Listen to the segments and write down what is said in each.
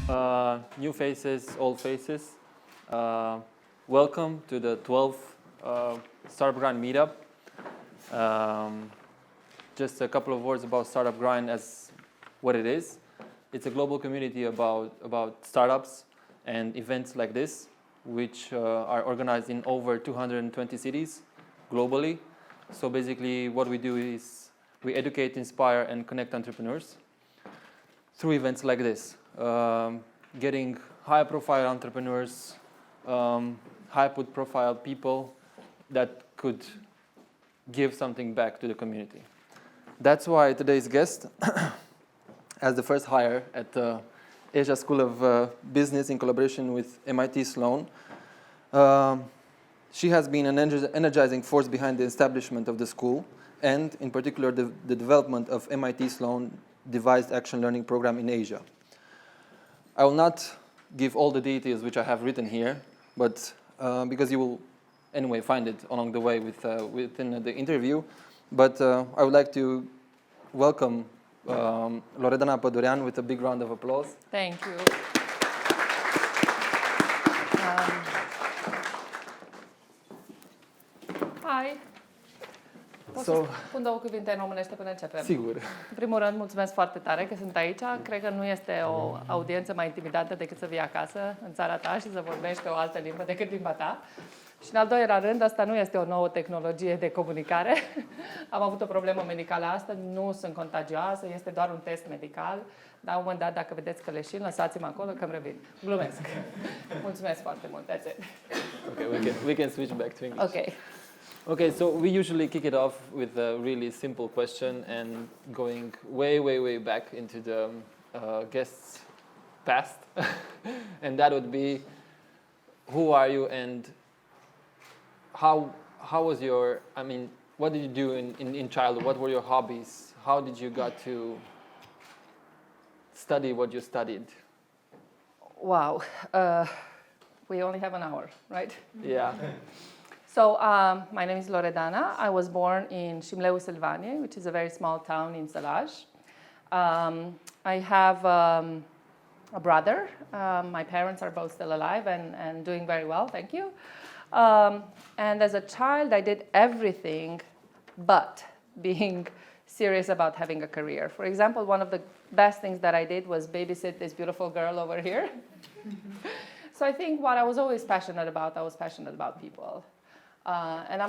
New faces, old faces. Welcome to the 12th Startup Grind meetup. Just a couple of words about Startup Grind as what it is. It's a global community about startups and events like this, which are organized in over 220 cities globally. So basically what we do is we educate, inspire, and connect entrepreneurs through events like this. Getting high-profile entrepreneurs, high-profile people that could give something back to the community. That's why today's guest, as the first hire at the Asia School of Business in collaboration with MIT Sloan, she has been an energizing force behind the establishment of the school and, in particular, the development of MIT Sloan devised action learning program in Asia. I will not give all the details which I have written here, but because you will anyway find it along the way within the interview. But I would like to welcome Loredana Padurean with a big round of applause. Thank you. Hi. Poți să spun două cuvinte în românește până începem? Sigur. În primul rând, mulțumesc foarte tare că sunt aici. Cred că nu este o audiență mai intimidantă decât să vii acasă, în țara ta, și să vorbești o altă limbă decât limba ta. Și în al doilea rând, asta nu este o nouă tehnologie de comunicare. Am avut o problemă medicală astăzi, nu sunt contagioasă, este doar un test medical. Dar la un moment dat, dacă vedeți că leșin, lăsați-mă acolo că îmi revin. Glumesc. Mulțumesc foarte mult. That's it. Okay, we can switch back to English. Okay. Okay, so we usually kick it off with a really simple question and going way back into the guest's past. And that would be, who are you and how was your, I mean, what did you do in childhood? What were your hobbies? How did you got to study what you studied? Wow. We only have an hour, right? Yeah. So my name is Loredana. I was born in Șimleu Silvanie, which is a very small town in Sălaj. I have a brother. My parents are both still alive and doing very well, thank you. And as a child, I did everything but being serious about having a career. For example, one of the best things that I did was babysit this beautiful girl over here. So I think what I was always passionate about, I was passionate about people. And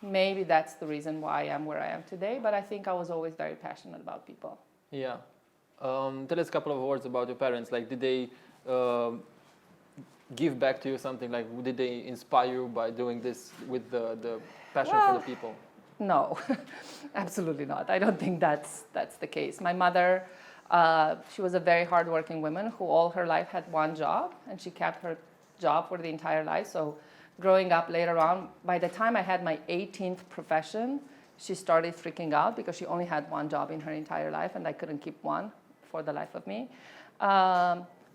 maybe that's the reason why I am where I am today, but I think I was always very passionate about people. Yeah. Tell us a couple of words about your parents. Like, did they give back to you something? Like, did they inspire you by doing this with the passion for the people? No, absolutely not. I don't think that's the case. My mother, she was a very hardworking woman who all her life had one job, and she kept her job for the entire life. So growing up later on, by the time I had my 18th profession, she started freaking out because she only had one job in her entire life, and I couldn't keep one for the life of me.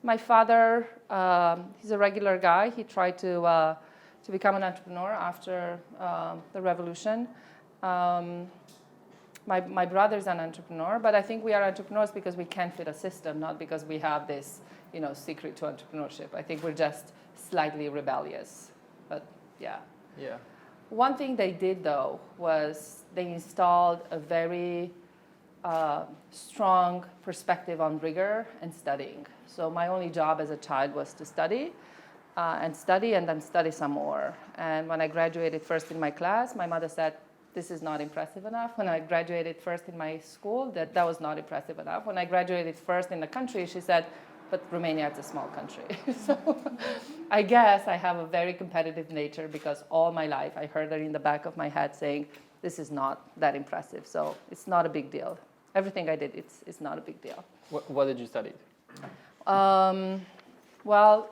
My father, he's a regular guy. He tried to become an entrepreneur after the revolution. My brother's an entrepreneur, but I think we are entrepreneurs because we can't fit a system, not because we have this, secret to entrepreneurship. I think we're just slightly rebellious. But yeah. Yeah. One thing they did, though, was they installed a very strong perspective on rigor and studying. So my only job as a child was to study and then study some more. And when I graduated first in my class, my mother said, this is not impressive enough. When I graduated first in my school, that was not impressive enough. When I graduated first in the country, she said, but Romania is a small country. So I guess I have a very competitive nature because all my life I heard her in the back of my head saying, this is not that impressive. So it's not a big deal. Everything I did, it's not a big deal. What did you study? Well,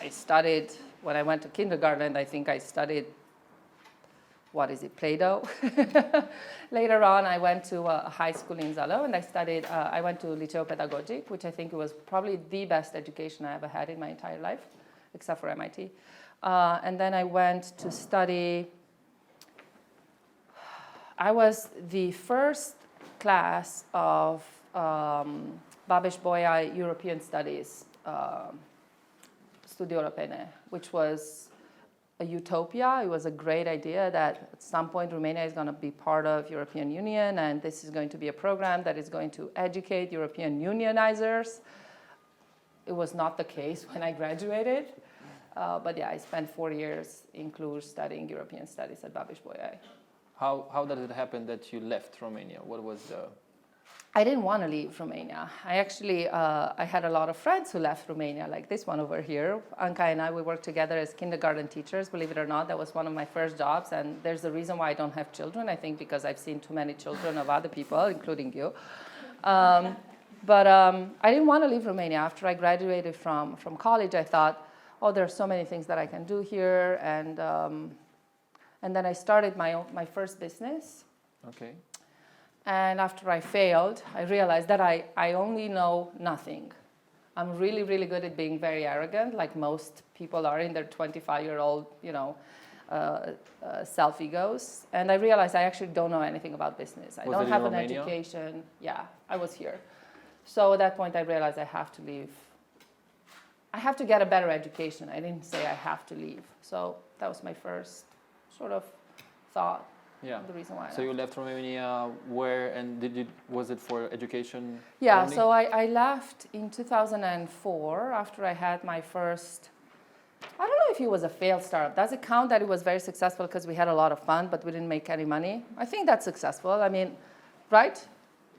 I studied, when I went to kindergarten, I think I studied, Play-Doh? Later on, I went to a high school in Zalău, and I went to Liceu Pedagogic, which I think was probably the best education I ever had in my entire life, except for MIT. And then I went to study, I was the first class of Babeș-Bolyai European Studies Studiu Europene, which was a utopia. It was a great idea that at some point Romania is going to be part of European Union, and this is going to be a program that is going to educate European unionizers. It was not the case when I graduated, but yeah, I spent 4 years in Cluj studying European studies at Babeș-Bolyai. How did it happen that you left Romania? What was the... I didn't want to leave Romania. I actually, I had a lot of friends who left Romania, like this one over here. Anca and I, we worked together as kindergarten teachers, believe it or not. That was one of my first jobs, and there's a reason why I don't have children, I think because I've seen too many children of other people, including you. But I didn't want to leave Romania. After I graduated from college, I thought, oh, there are so many things that I can do here, and then I started my first business. Okay. And after I failed, I realized that I only know nothing. I'm really, really good at being very arrogant, like most people are in their 25-year-old, self-egos. And I realized I actually don't know anything about business. I don't have an education. Yeah, I was here. So at that point, I realized I have to leave. I have to get a better education. I didn't say I have to leave. So that was my first sort of thought. Yeah. The reason why. So you left Romania where, and was it for education? Yeah, only? so I left in 2004 after I had my first, I don't know if it was a failed startup. Does it count that it was very successful because we had a lot of fun, but we didn't make any money? I think that's successful. I mean, right?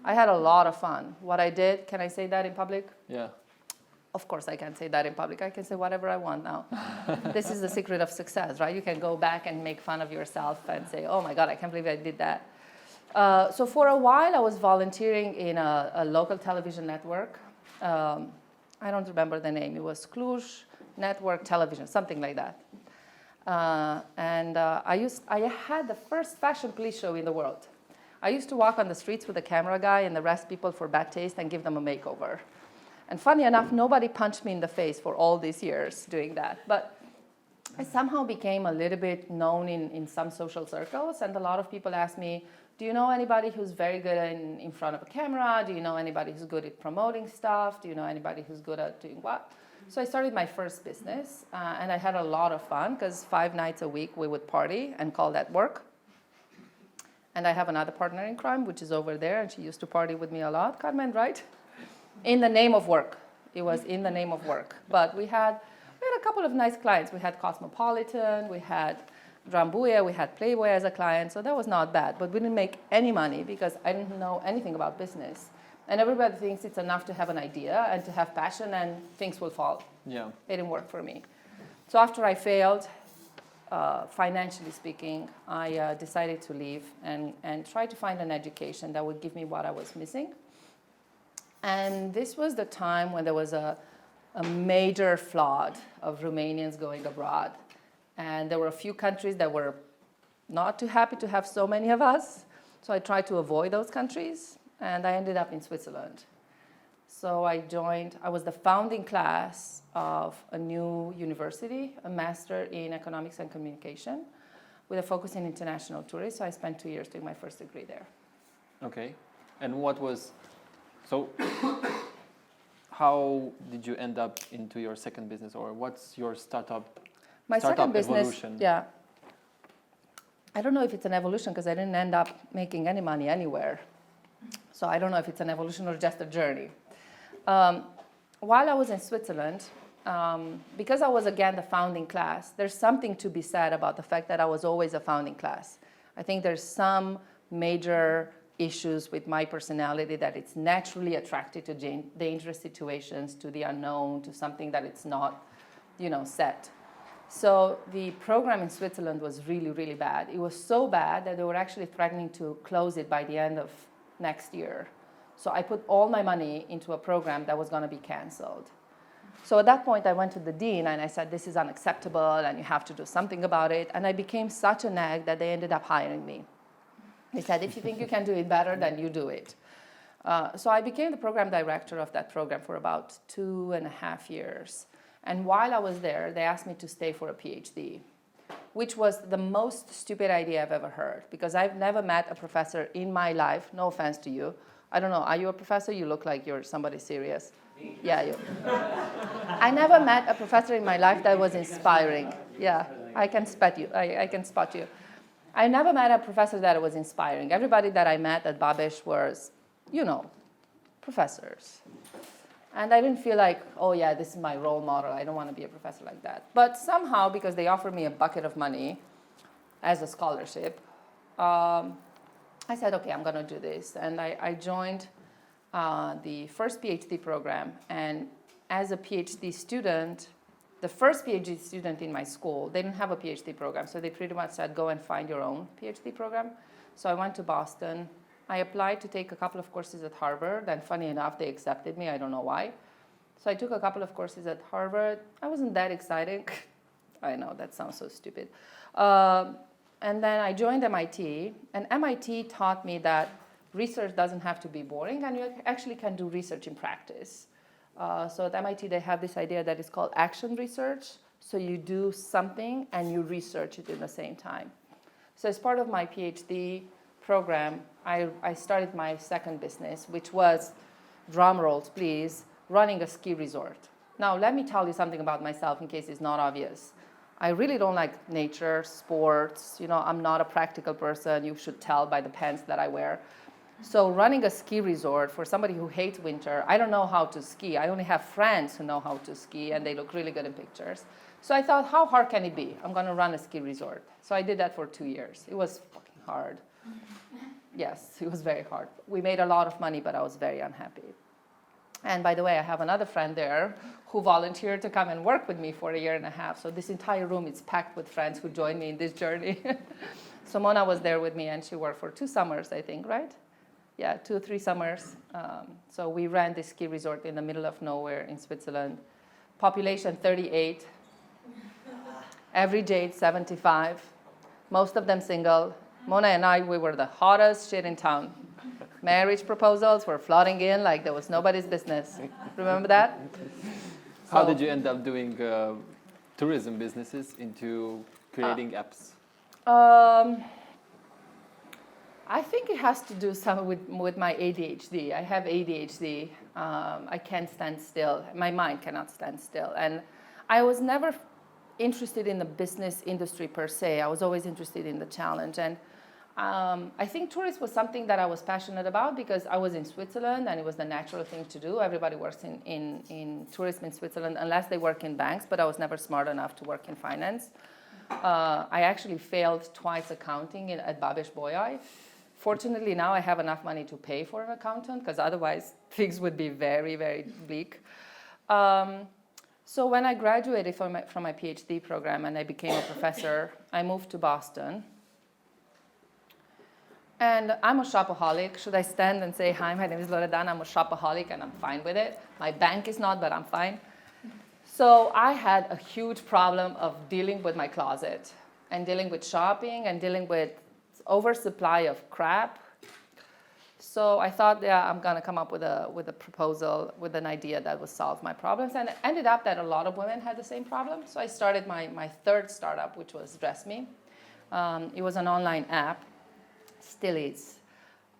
I had a lot of fun. What I did, can I say that in public? Yeah. Of course I can say that in public. I can say whatever I want now. This is the secret of success, right? You can go back and make fun of yourself and say, oh my God, I can't believe I did that. So for a while, I was volunteering in a local television network. I don't remember the name. It was Cluj Network Television, something like that. I had the first fashion police show in the world. I used to walk on the streets with a camera guy and arrest people for bad taste and give them a makeover. And funny enough, nobody punched me in the face for all these years doing that. But I somehow became a little bit known in some social circles, and a lot of people ask me, do you know anybody who's very good in front of a camera? Do you know anybody who's good at promoting stuff? Do you know anybody who's good at doing what? So I started my first business, and I had a lot of fun because 5 nights a week we would party and call that work. And I have another partner in crime, which is over there, and she used to party with me a lot, Carmen, right? In the name of work. It was in the name of work. But we had a couple of nice clients. We had Cosmopolitan, we had Drambuie, we had Playboy as a client, so that was not bad. But we didn't make any money because I didn't know anything about business. And everybody thinks it's enough to have an idea and to have passion and things will fall. Yeah. It didn't work for me. So after I failed, financially speaking, I decided to leave and try to find an education that would give me what I was missing. And this was the time when there was a major flood of Romanians going abroad. And there were a few countries that were not too happy to have so many of us. So I tried to avoid those countries, and I ended up in Switzerland. So I was the founding class of a new university, a master in economics and communication, with a focus in international tourism. So I spent 2 years doing my first degree there. Okay. And so how did you end up into your second business, or what's your startup second business, evolution? Yeah. I don't know if it's an evolution because I didn't end up making any money anywhere. So I don't know if it's an evolution or just a journey. While I was in Switzerland, because I was, again, the founding class, there's something to be said about the fact that I was always a founding class. I think there's some major issues with my personality that it's naturally attracted to dangerous situations, to the unknown, to something that it's not, set. So the program in Switzerland was really, really bad. It was so bad that they were actually threatening to close it by the end of next year. So I put all my money into a program that was going to be canceled. So at that point, I went to the dean and I said, this is unacceptable and you have to do something about it. And I became such a nag that they ended up hiring me. They said, if you think you can do it better, then you do it. So I became the program director of that program for about 2.5 years. And while I was there, they asked me to stay for a PhD, which was the most stupid idea I've ever heard, because I've never met a professor in my life, no offense to you, I don't know, are you a professor? You look like you're somebody serious. Yeah, you. I never met a professor in my life that was inspiring. Yeah, I can spot you. I can spot you. I never met a professor that was inspiring. Everybody that I met at Babeș was, professors. And I didn't feel like, oh yeah, this is my role model. I don't want to be a professor like that. But somehow, because they offered me a bucket of money as a scholarship, I said, okay, I'm going to do this. And I joined the first PhD program. And as a PhD student, the first PhD student in my school, they didn't have a PhD program. So they pretty much said, go and find your own PhD program. So I went to Boston. I applied to take a couple of courses at Harvard. And funny enough, they accepted me. I don't know why. So I took a couple of courses at Harvard. I wasn't that excited. I know, that sounds so stupid. And then I joined MIT. And MIT taught me that research doesn't have to be boring. And you actually can do research in practice. So at MIT, they have this idea that is called action research. So you do something and you research it in the same time. So as part of my PhD program, I started my second business, which was, drum rolls please, running a ski resort. Now, let me tell you something about myself in case it's not obvious. I really don't like nature, sports. I'm not a practical person. You should tell by the pants that I wear. So running a ski resort for somebody who hates winter, I don't know how to ski. I only have friends who know how to ski, and they look really good in pictures. So I thought, how hard can it be? I'm going to run a ski resort. So I did that for 2 years. It was fucking hard. Yes, it was very hard. We made a lot of money, but I was very unhappy. And by the way, I have another friend there who volunteered to come and work with me for 1.5 years. So this entire room is packed with friends who joined me in this journey. So Mona was there with me, and she worked for 2 summers, I think, right? Yeah, 2 or 3 summers. So we ran this ski resort in the middle of nowhere in Switzerland. Population 38. Average age 75. Most of them single. Mona and I, we were the hottest shit in town. Marriage proposals were flooding in like there was nobody's business. Remember that? How did you end up doing tourism businesses into creating apps? I think it has to do some with my ADHD. I have ADHD. I can't stand still. My mind cannot stand still. And I was never interested in the business industry per se. I was always interested in the challenge. And I think tourism was something that I was passionate about because I was in Switzerland and it was the natural thing to do. Everybody works in tourism in Switzerland unless they work in banks, but I was never smart enough to work in finance. I actually failed twice accounting at Babeș Bolyai. Fortunately, now I have enough money to pay for an accountant because otherwise things would be very, very bleak. So when I graduated from my PhD program and I became a professor, I moved to Boston. And I'm a shopaholic. Should I stand and say, hi, my name is Loredana, I'm a shopaholic, and I'm fine with it? My bank is not, but I'm fine. So I had a huge problem of dealing with my closet and dealing with shopping and dealing with oversupply of crap. So I thought, yeah, I'm going to come up with a proposal, with an idea that would solve my problems. And it ended up that a lot of women had the same problem. So I started my third startup, which was Dress Me. It was an online app. Still is.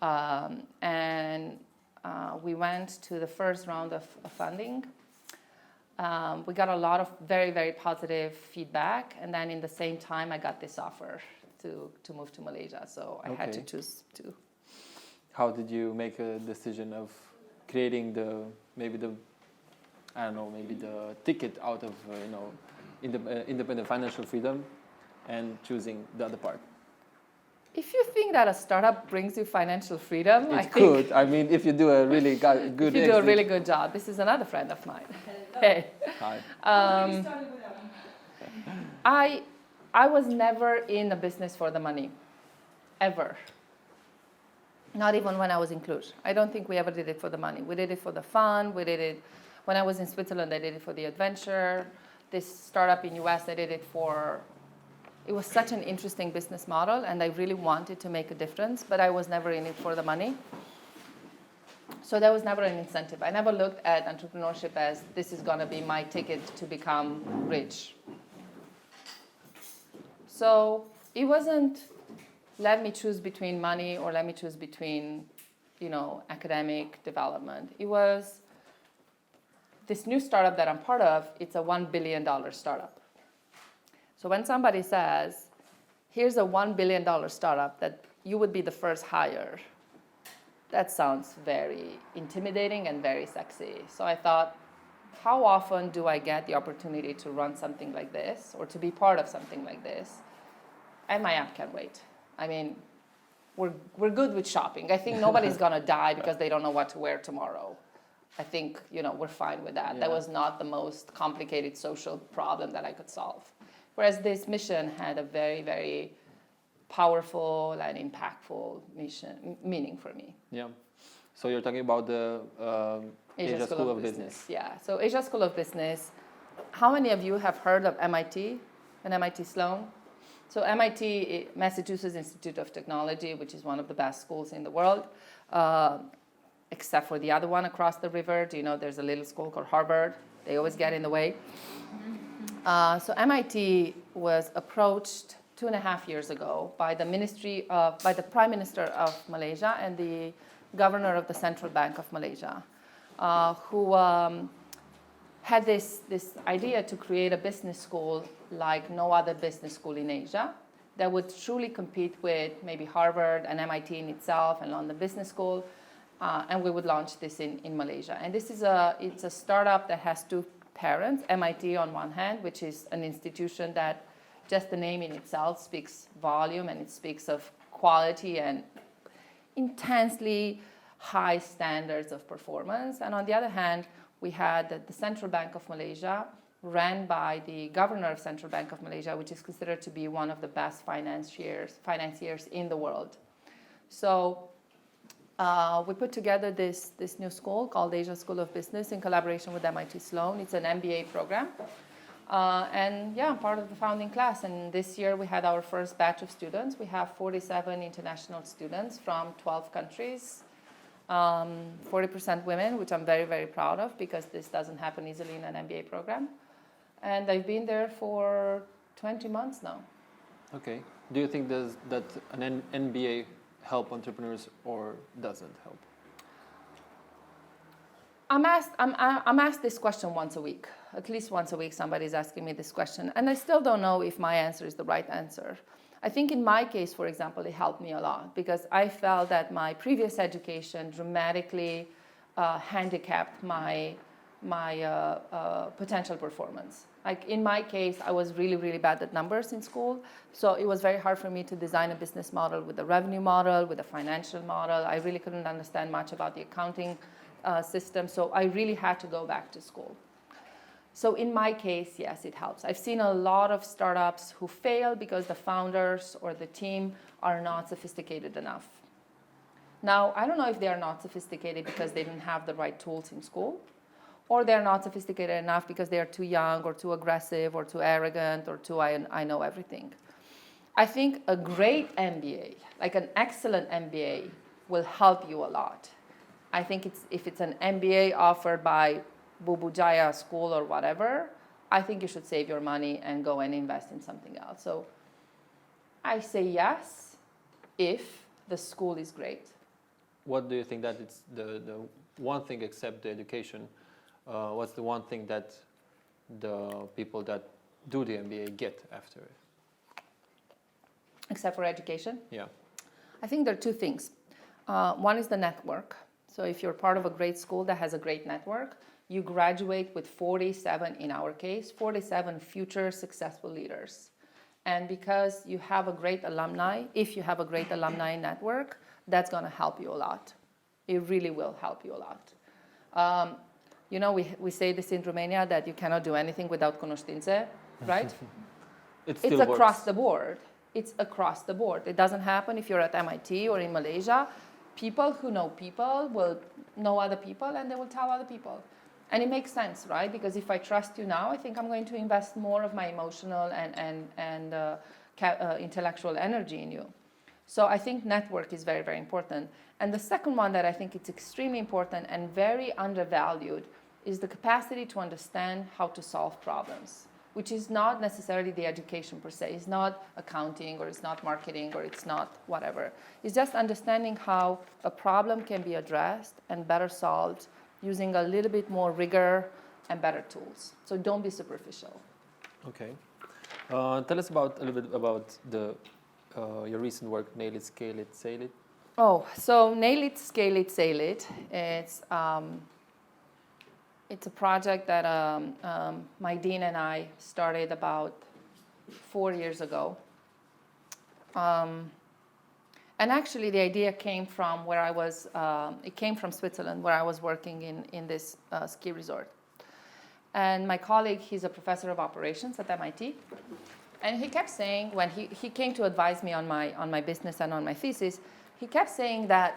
And we went to the first round of funding. We got a lot of very, very positive feedback. And then in the same time, I got this offer to move to Malaysia. So I had to choose two. How did you make a decision of creating maybe the ticket out of independent financial freedom and choosing the other part? If you think that a startup brings you financial freedom, I think I mean, if you do a really good if you do a really good job. This is another friend of mine. Hello. Hey. Hi. I was never in a business for the money, ever. Not even when I was in Cluj. I don't think we ever did it for the money. We did it for the fun. We did it when I was in Switzerland. I did it for the adventure. This startup in US, I did it for. It was such an interesting business model, and I really wanted to make a difference, but I was never in it for the money. So there was never an incentive. I never looked at entrepreneurship as this is going to be my ticket to become rich. So it wasn't let me choose between money or let me choose between academic development. It was this new startup that I'm part of. It's a $1 billion startup. So when somebody says, here's a $1 billion startup that you would be the first hire, that sounds very intimidating and very sexy. So I thought, how often do I get the opportunity to run something like this or to be part of something like this? And my app can't wait. I mean, we're good with shopping. I think nobody's going to die because they don't know what to wear tomorrow. I think, we're fine with that. Yeah. That was not the most complicated social problem that I could solve. Whereas this mission had a very, very powerful and impactful meaning for me. Yeah. So you're talking about the Asia School of Business. Yeah. So Asia School of Business. How many of you have heard of MIT and MIT Sloan? So MIT, Massachusetts Institute of Technology, which is one of the best schools in the world, except for the other one across the river. Do you know there's a little school called Harvard? They always get in the way. So MIT was approached 2.5 years ago by the Prime Minister of Malaysia and the Governor of the Central Bank of Malaysia, who had this idea to create a business school like no other business school in Asia that would truly compete with maybe Harvard and MIT in itself and London Business School, and we would launch this in Malaysia. And it's a startup that has two parents, MIT on one hand, which is an institution that just the name in itself speaks volume, and it speaks of quality and intensely high standards of performance. And on the other hand, we had the Central Bank of Malaysia, ran by the governor of Central Bank of Malaysia, which is considered to be one of the best financiers in the world. So we put together this new school called Asia School of Business in collaboration with MIT Sloan. It's an MBA program. I'm part of the founding class. And this year we had our first batch of students. We have 47 international students from 12 countries. 40% women, which I'm very, very proud of because this doesn't happen easily in an MBA program. And I've been there for 20 months now. Okay. Do you think that an MBA help entrepreneurs or doesn't help? I'm asked this question once a week. At least once a week somebody's asking me this question. And I still don't know if my answer is the right answer. I think in my case, for example, it helped me a lot because I felt that my previous education dramatically handicapped my potential performance. Like in my case, I was really, really bad at numbers in school. So it was very hard for me to design a business model with a revenue model, with a financial model. I really couldn't understand much about the accounting system. So I really had to go back to school. So in my case, yes, it helps. I've seen a lot of startups who fail because the founders or the team are not sophisticated enough. Now, I don't know if they are not sophisticated because they didn't have the right tools in school, or they're not sophisticated enough because they are too young or too aggressive or too arrogant or too I know everything. I think a great MBA, like an excellent MBA, will help you a lot. I think if it's an MBA offered by Bubujaya school or whatever, I think you should save your money and go and invest in something else. So I say yes if the school is great. What do you think that it's the one thing except the education? What's the one thing that the people that do the MBA get after it? Except for education? Yeah. I think there are two things. One is the network. So if you're part of a great school that has a great network, you graduate with 47, in our case, 47 future successful leaders. And because you have a great alumni, if you have a great alumni network, that's going to help you a lot. It really will help you a lot. We say this in Romania, that you cannot do anything without cunoștințe, right? It's across the board. It's across the board. It doesn't happen if you're at MIT or in Malaysia. People who know people will know other people and they will tell other people. And it makes sense, right? Because if I trust you now, I think I'm going to invest more of my emotional and intellectual energy in you. So I think network is very, very important. And the second one that I think it's extremely important and very undervalued is the capacity to understand how to solve problems. which is not necessarily the education per se. It's not accounting, or it's not marketing, or it's not whatever. It's just understanding how a problem can be addressed and better solved using a little bit more rigor and better tools. So don't be superficial. Okay. Tell us a little bit about your recent work, Nail It, Scale It, Sail It. Oh, so Nail It, Scale It, Sail It. It's a project that my dean and I started about 4 years ago. And actually, the idea came from where I was, it came from Switzerland, where I was working in this ski resort. And my colleague, he's a professor of operations at MIT. And he kept saying, when he came to advise me on my business and on my thesis, he kept saying that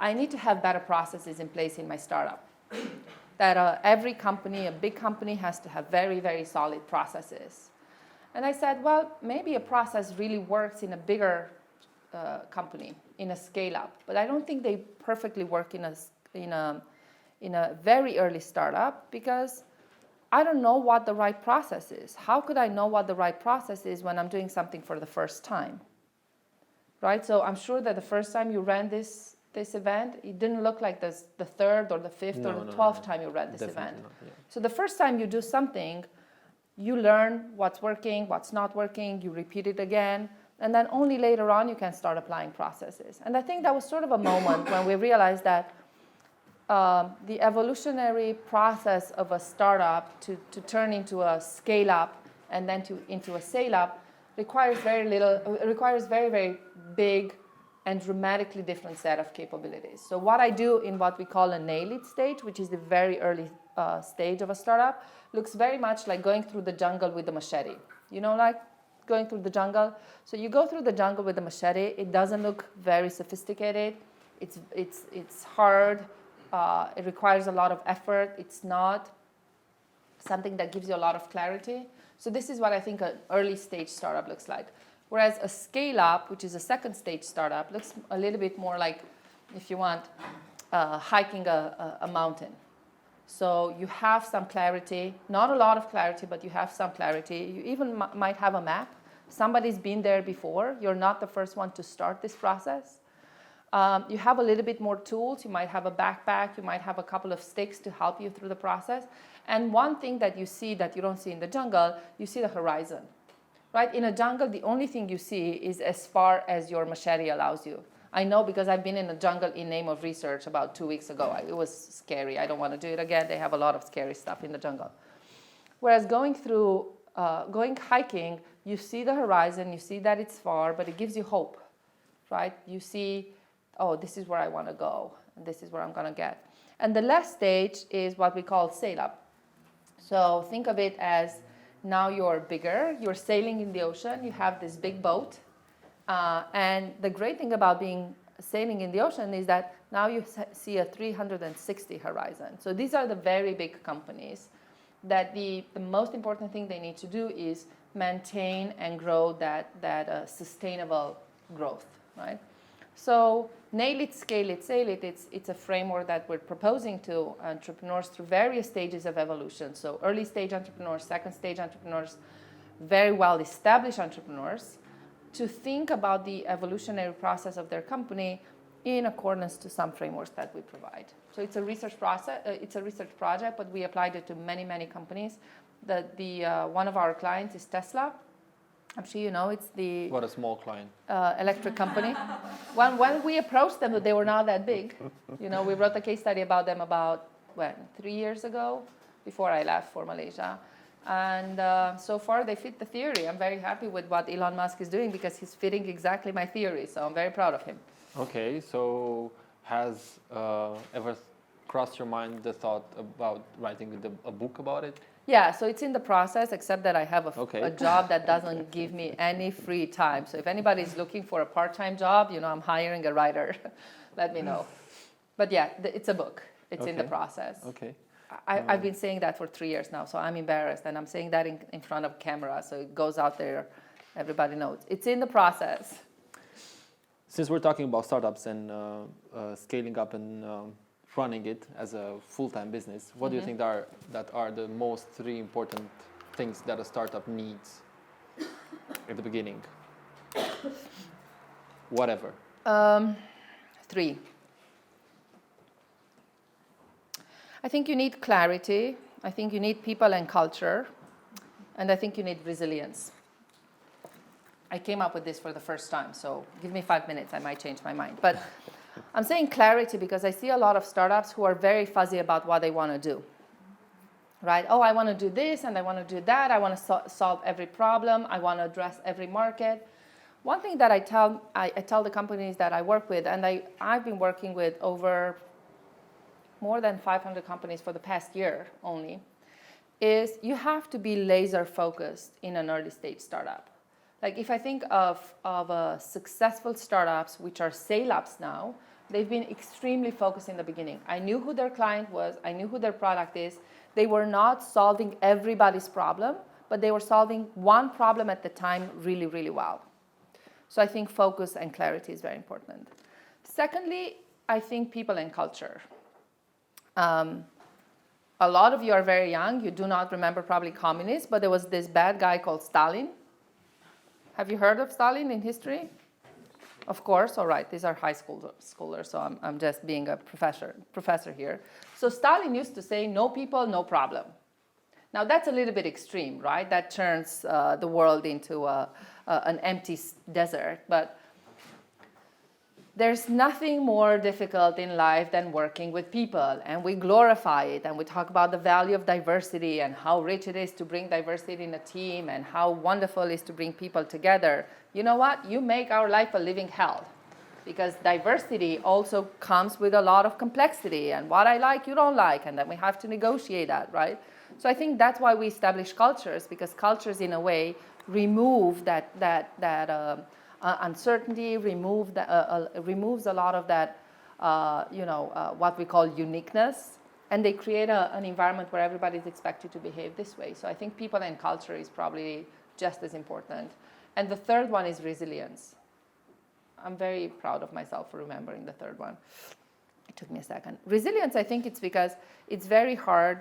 I need to have better processes in place in my startup. That every company, a big company, has to have very, very solid processes. And I said, well, maybe a process really works in a bigger company, in a scale-up. But I don't think they perfectly work in a very early startup, because I don't know what the right process is. How could I know what the right process is when I'm doing something for the first time? Right? So I'm sure that the first time you ran this event, it didn't look like the third or the fifth or the 12th time you ran this event. Not, yeah. So the first time you do something, you learn what's working, what's not working, you repeat it again, and then only later on you can start applying processes. And I think that was sort of a moment when we realized that the evolutionary process of a startup to turn into a scale-up and then into a sail-up requires very, very big and dramatically different set of capabilities. So what I do in what we call a Nail It stage, which is the very early stage of a startup, looks very much like going through the jungle with a machete. You know, like going through the jungle? So you go through the jungle with a machete. It doesn't look very sophisticated. It's hard. It requires a lot of effort. It's not something that gives you a lot of clarity. So this is what I think an early stage startup looks like. Whereas a scale-up, which is a second stage startup, looks a little bit more like, if you want, hiking a mountain. So you have some clarity, not a lot of clarity, but you have some clarity. You even might have a map. Somebody's been there before. You're not the first one to start this process. You have a little bit more tools. You might have a backpack. You might have a couple of sticks to help you through the process. And one thing that you see that you don't see in the jungle, you see the horizon. Right? In a jungle, the only thing you see is as far as your machete allows you. I know because I've been in a jungle in name of research about 2 weeks ago. It was scary. I don't want to do it again. They have a lot of scary stuff in the jungle. Whereas going hiking, you see the horizon, you see that it's far, but it gives you hope, right? You see, oh, this is where I want to go, and this is where I'm going to get. And the last stage is what we call sail-up. So think of it as now you're bigger, you're sailing in the ocean, you have this big boat. And the great thing about sailing in the ocean is that now you see a 360 horizon. So these are the very big companies that the most important thing they need to do is maintain and grow that sustainable growth, right? So Nail It, Scale It, Sail It, it's a framework that we're proposing to entrepreneurs through various stages of evolution. So early stage entrepreneurs, second stage entrepreneurs, very well established entrepreneurs, to think about the evolutionary process of their company in accordance to some frameworks that we provide. So it's a research process. It's a research project, but we applied it to many, many companies. One of our clients is Tesla. I'm sure you know it's the... What a small client. Electric company. When we approached them, they were not that big. You know, we wrote a case study about them 3 years ago, before I left for Malaysia. And so far, they fit the theory. I'm very happy with what Elon Musk is doing because he's fitting exactly my theory. So I'm very proud of him. Okay, so has ever crossed your mind the thought about writing a book about it? Yeah, so it's in the process, except that I have a job that doesn't give me any free time. So if anybody's looking for a part-time job, you know, I'm hiring a writer. Let me know. But yeah, it's a book. It's in the process. Okay. I've been saying that for 3 years now, so I'm embarrassed. And I'm saying that in front of camera, so it goes out there. Everybody knows. It's in the process. Since we're talking about startups and scaling up and running it as a full-time business, what do you think that are the most 3 important things that a startup needs at the beginning? Whatever. 3. I think you need clarity. I think you need people and culture. And I think you need resilience. I came up with this for the first time, so give me 5 minutes, I might change my mind. But I'm saying clarity because I see a lot of startups who are very fuzzy about what they want to do. Right? Oh, I want to do this and I want to do that. I want to solve every problem. I want to address every market. One thing that I tell the companies that I work with, and I've been working with over more than 500 companies for the past year only, is you have to be laser focused in an early stage startup. Like if I think of successful startups, which are scale-ups now, they've been extremely focused in the beginning. I knew who their client was. I knew who their product is. They were not solving everybody's problem, but they were solving one problem at the time really, really well. So I think focus and clarity is very important. Secondly, I think people and culture. A lot of you are very young. You do not remember probably communists, but there was this bad guy called Stalin. Have you heard of Stalin in history? Of course, all right, these are high schoolers, so I'm just being a professor here. So Stalin used to say, no people, no problem. Now that's a little bit extreme, right? That turns the world into an empty desert, but there's nothing more difficult in life than working with people, and we glorify it, and we talk about the value of diversity and how rich it is to bring diversity in a team and how wonderful it is to bring people together. You know what? You make our life a living hell, because diversity also comes with a lot of complexity, and what I like, you don't like, and then we have to negotiate that, right? So I think that's why we establish cultures, because cultures, in a way, remove that uncertainty, removes a lot of that, what we call uniqueness, and they create an environment where everybody is expected to behave this way. So I think people and culture is probably just as important. And the third one is resilience. I'm very proud of myself for remembering the third one. It took me a second. Resilience, I think it's because it's very hard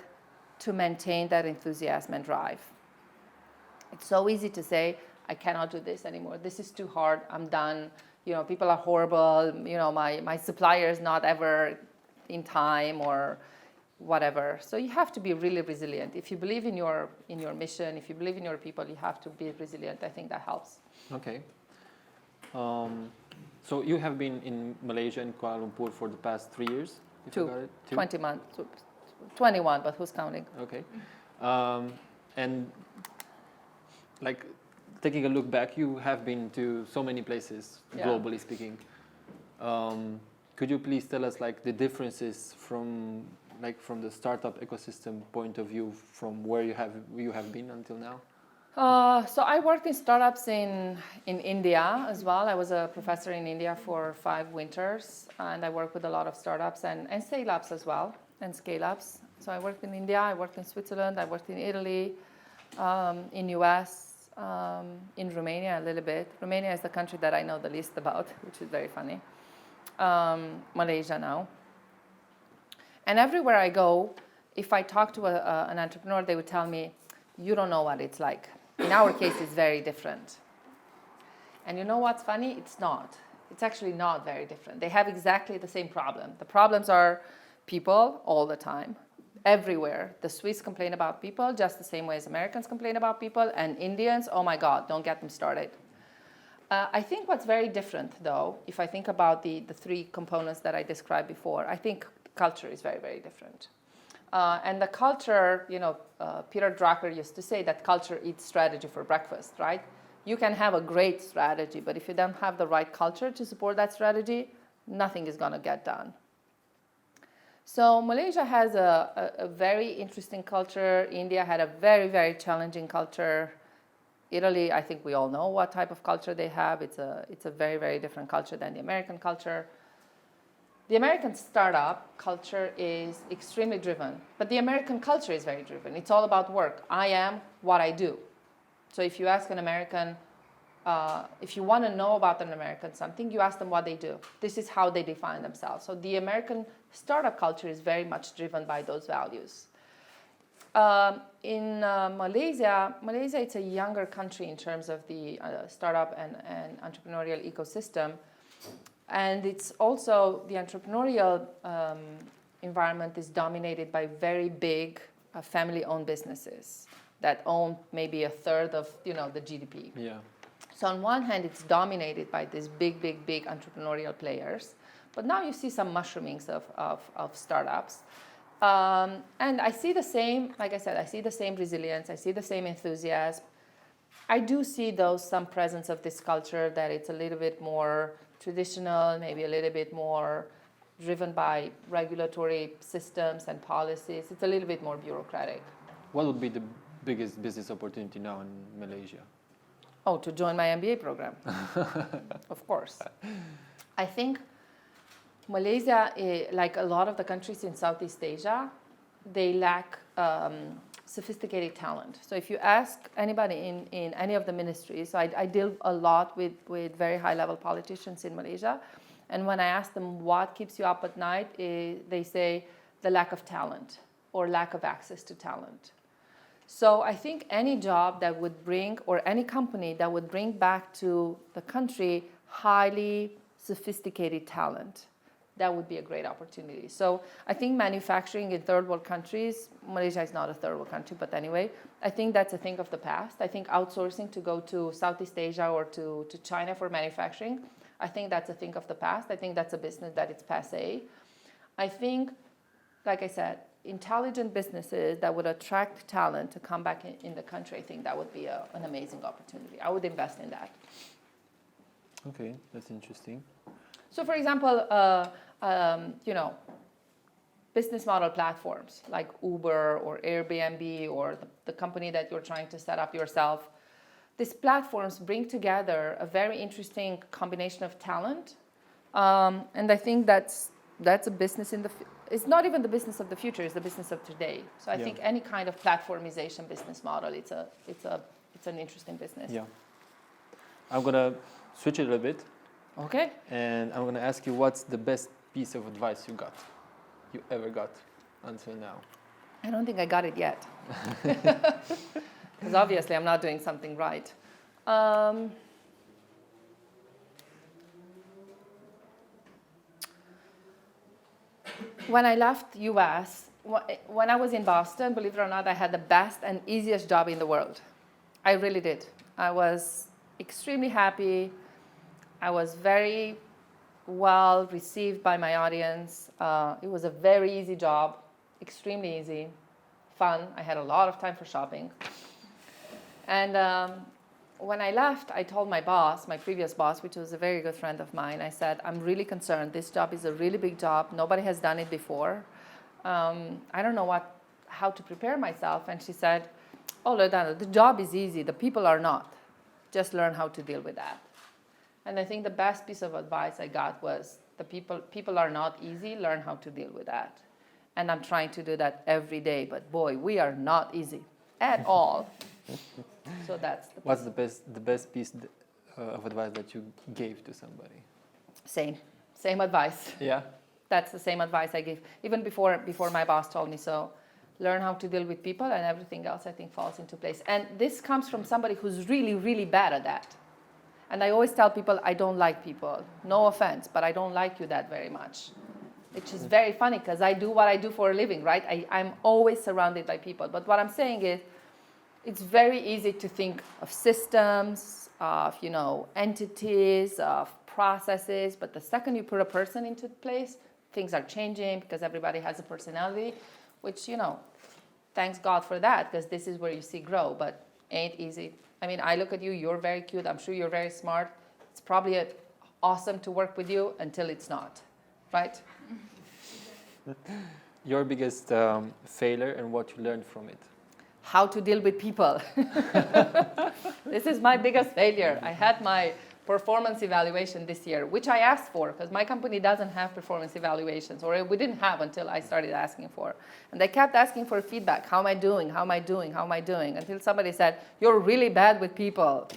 to maintain that enthusiasm and drive. It's so easy to say, I cannot do this anymore. This is too hard. I'm done. People are horrible. My supplier is not ever in time or whatever. So you have to be really resilient. If you believe in your mission, if you believe in your people, you have to be resilient. I think that helps. Okay. So you have been in Malaysia and Kuala Lumpur for the past 3 years? If I got it? 20 months. 21, but who's counting? Okay. And like taking a look back, you have been to so many places, globally speaking. Could you please tell us like the differences from the startup ecosystem point of view from where you have been until now? So I worked in startups in India as well. I was a professor in India for 5 winters, and I worked with a lot of startups and scale-ups as well, and scale-ups. So I worked in India, I worked in Switzerland, I worked in Italy, in US, in Romania a little bit. Romania is the country that I know the least about, which is very funny. Malaysia now. And everywhere I go, if I talk to an entrepreneur, they would tell me, you don't know what it's like. In our case, it's very different. And you know what's funny? It's not. It's actually not very different. They have exactly the same problem. The problems are people all the time, everywhere. The Swiss complain about people just the same way as Americans complain about people, and Indians, oh my God, don't get them started. I think what's very different, though, if I think about the 3 components that I described before, I think culture is very, very different. And the culture, Peter Drucker used to say that culture eats strategy for breakfast, right? You can have a great strategy, but if you don't have the right culture to support that strategy, nothing is going to get done. So Malaysia has a very interesting culture. India had a very, very challenging culture. Italy, I think we all know what type of culture they have. It's a very, very different culture than the American culture. The American startup culture is extremely driven, but the American culture is very driven. It's all about work. I am what I do. So if you ask an American, if you want to know about an American something, you ask them what they do. This is how they define themselves. So the American startup culture is very much driven by those values. In Malaysia, it's a younger country in terms of the startup and entrepreneurial ecosystem. And it's also, the entrepreneurial environment is dominated by very big family-owned businesses that own maybe a third of, the GDP. Yeah. So on one hand, it's dominated by these big entrepreneurial players. But now you see some mushroomings of startups. And I see the same, like I said, I see the same resilience. I see the same enthusiasm. I do see some presence of this culture that it's a little bit more traditional, maybe a little bit more driven by regulatory systems and policies. It's a little bit more bureaucratic. What would be the biggest business opportunity now in Malaysia? Oh, to join my MBA program. Of course. I think Malaysia, like a lot of the countries in Southeast Asia, they lack sophisticated talent. So if you ask anybody in any of the ministries, so I deal a lot with very high-level politicians in Malaysia, and when I ask them what keeps you up at night, they say the lack of talent or lack of access to talent. So I think any job that would bring, or any company that would bring back to the country highly sophisticated talent, that would be a great opportunity. So I think manufacturing in third world countries, Malaysia is not a third world country, but anyway, I think that's a thing of the past. I think outsourcing to go to Southeast Asia or to China for manufacturing, I think that's a thing of the past. I think that's a business that it's passé. I think, like I said, intelligent businesses that would attract talent to come back in the country, I think that would be an amazing opportunity. I would invest in that. Okay, that's interesting. So, for example, business model platforms like Uber or Airbnb or the company that you're trying to set up yourself, these platforms bring together a very interesting combination of talent. And I think that's a business it's not even the business of the future, it's the business of today. So I think any kind of platformization business model, it's an interesting business. Yeah. I'm going to switch it a little bit. Okay. And I'm going to ask you, what's the best piece of advice you ever got until now? I don't think I got it yet. Because obviously I'm not doing something right. When I left US, when I was in Boston, believe it or not, I had the best and easiest job in the world. I really did. I was extremely happy. I was very well received by my audience. It was a very easy job, extremely easy, fun. I had a lot of time for shopping. And when I left, I told my boss, my previous boss, which was a very good friend of mine, I said, I'm really concerned. This job is a really big job. Nobody has done it before. I don't know how to prepare myself. And she said, oh, Loredana, the job is easy. The people are not. Just learn how to deal with that. And I think the best piece of advice I got was the people are not easy. Learn how to deal with that. And I'm trying to do that every day. But boy, we are not easy at all. So that's what's the best piece of advice that you gave to somebody? Same advice. Yeah. That's the same advice I gave even before my boss told me. So learn how to deal with people, and everything else I think falls into place. And this comes from somebody who's really, really bad at that. And I always tell people I don't like people. No offense, but I don't like you that very much. Which is very funny because I do what I do for a living, right? I'm always surrounded by people. But what I'm saying is, it's very easy to think of systems, of entities, of processes. But the second you put a person into place, things are changing because everybody has a personality, which thanks God for that, because this is where you see grow. But ain't easy. I mean, I look at you. You're very cute. I'm sure you're very smart. It's probably awesome to work with you until it's not, right? Your biggest failure and what you learned from it? How to deal with people. This is my biggest failure. I had my performance evaluation this year, which I asked for because my company doesn't have performance evaluations, or we didn't have until I started asking for. And they kept asking for feedback. How am I doing? How am I doing? How am I doing? Until somebody said, you're really bad with people.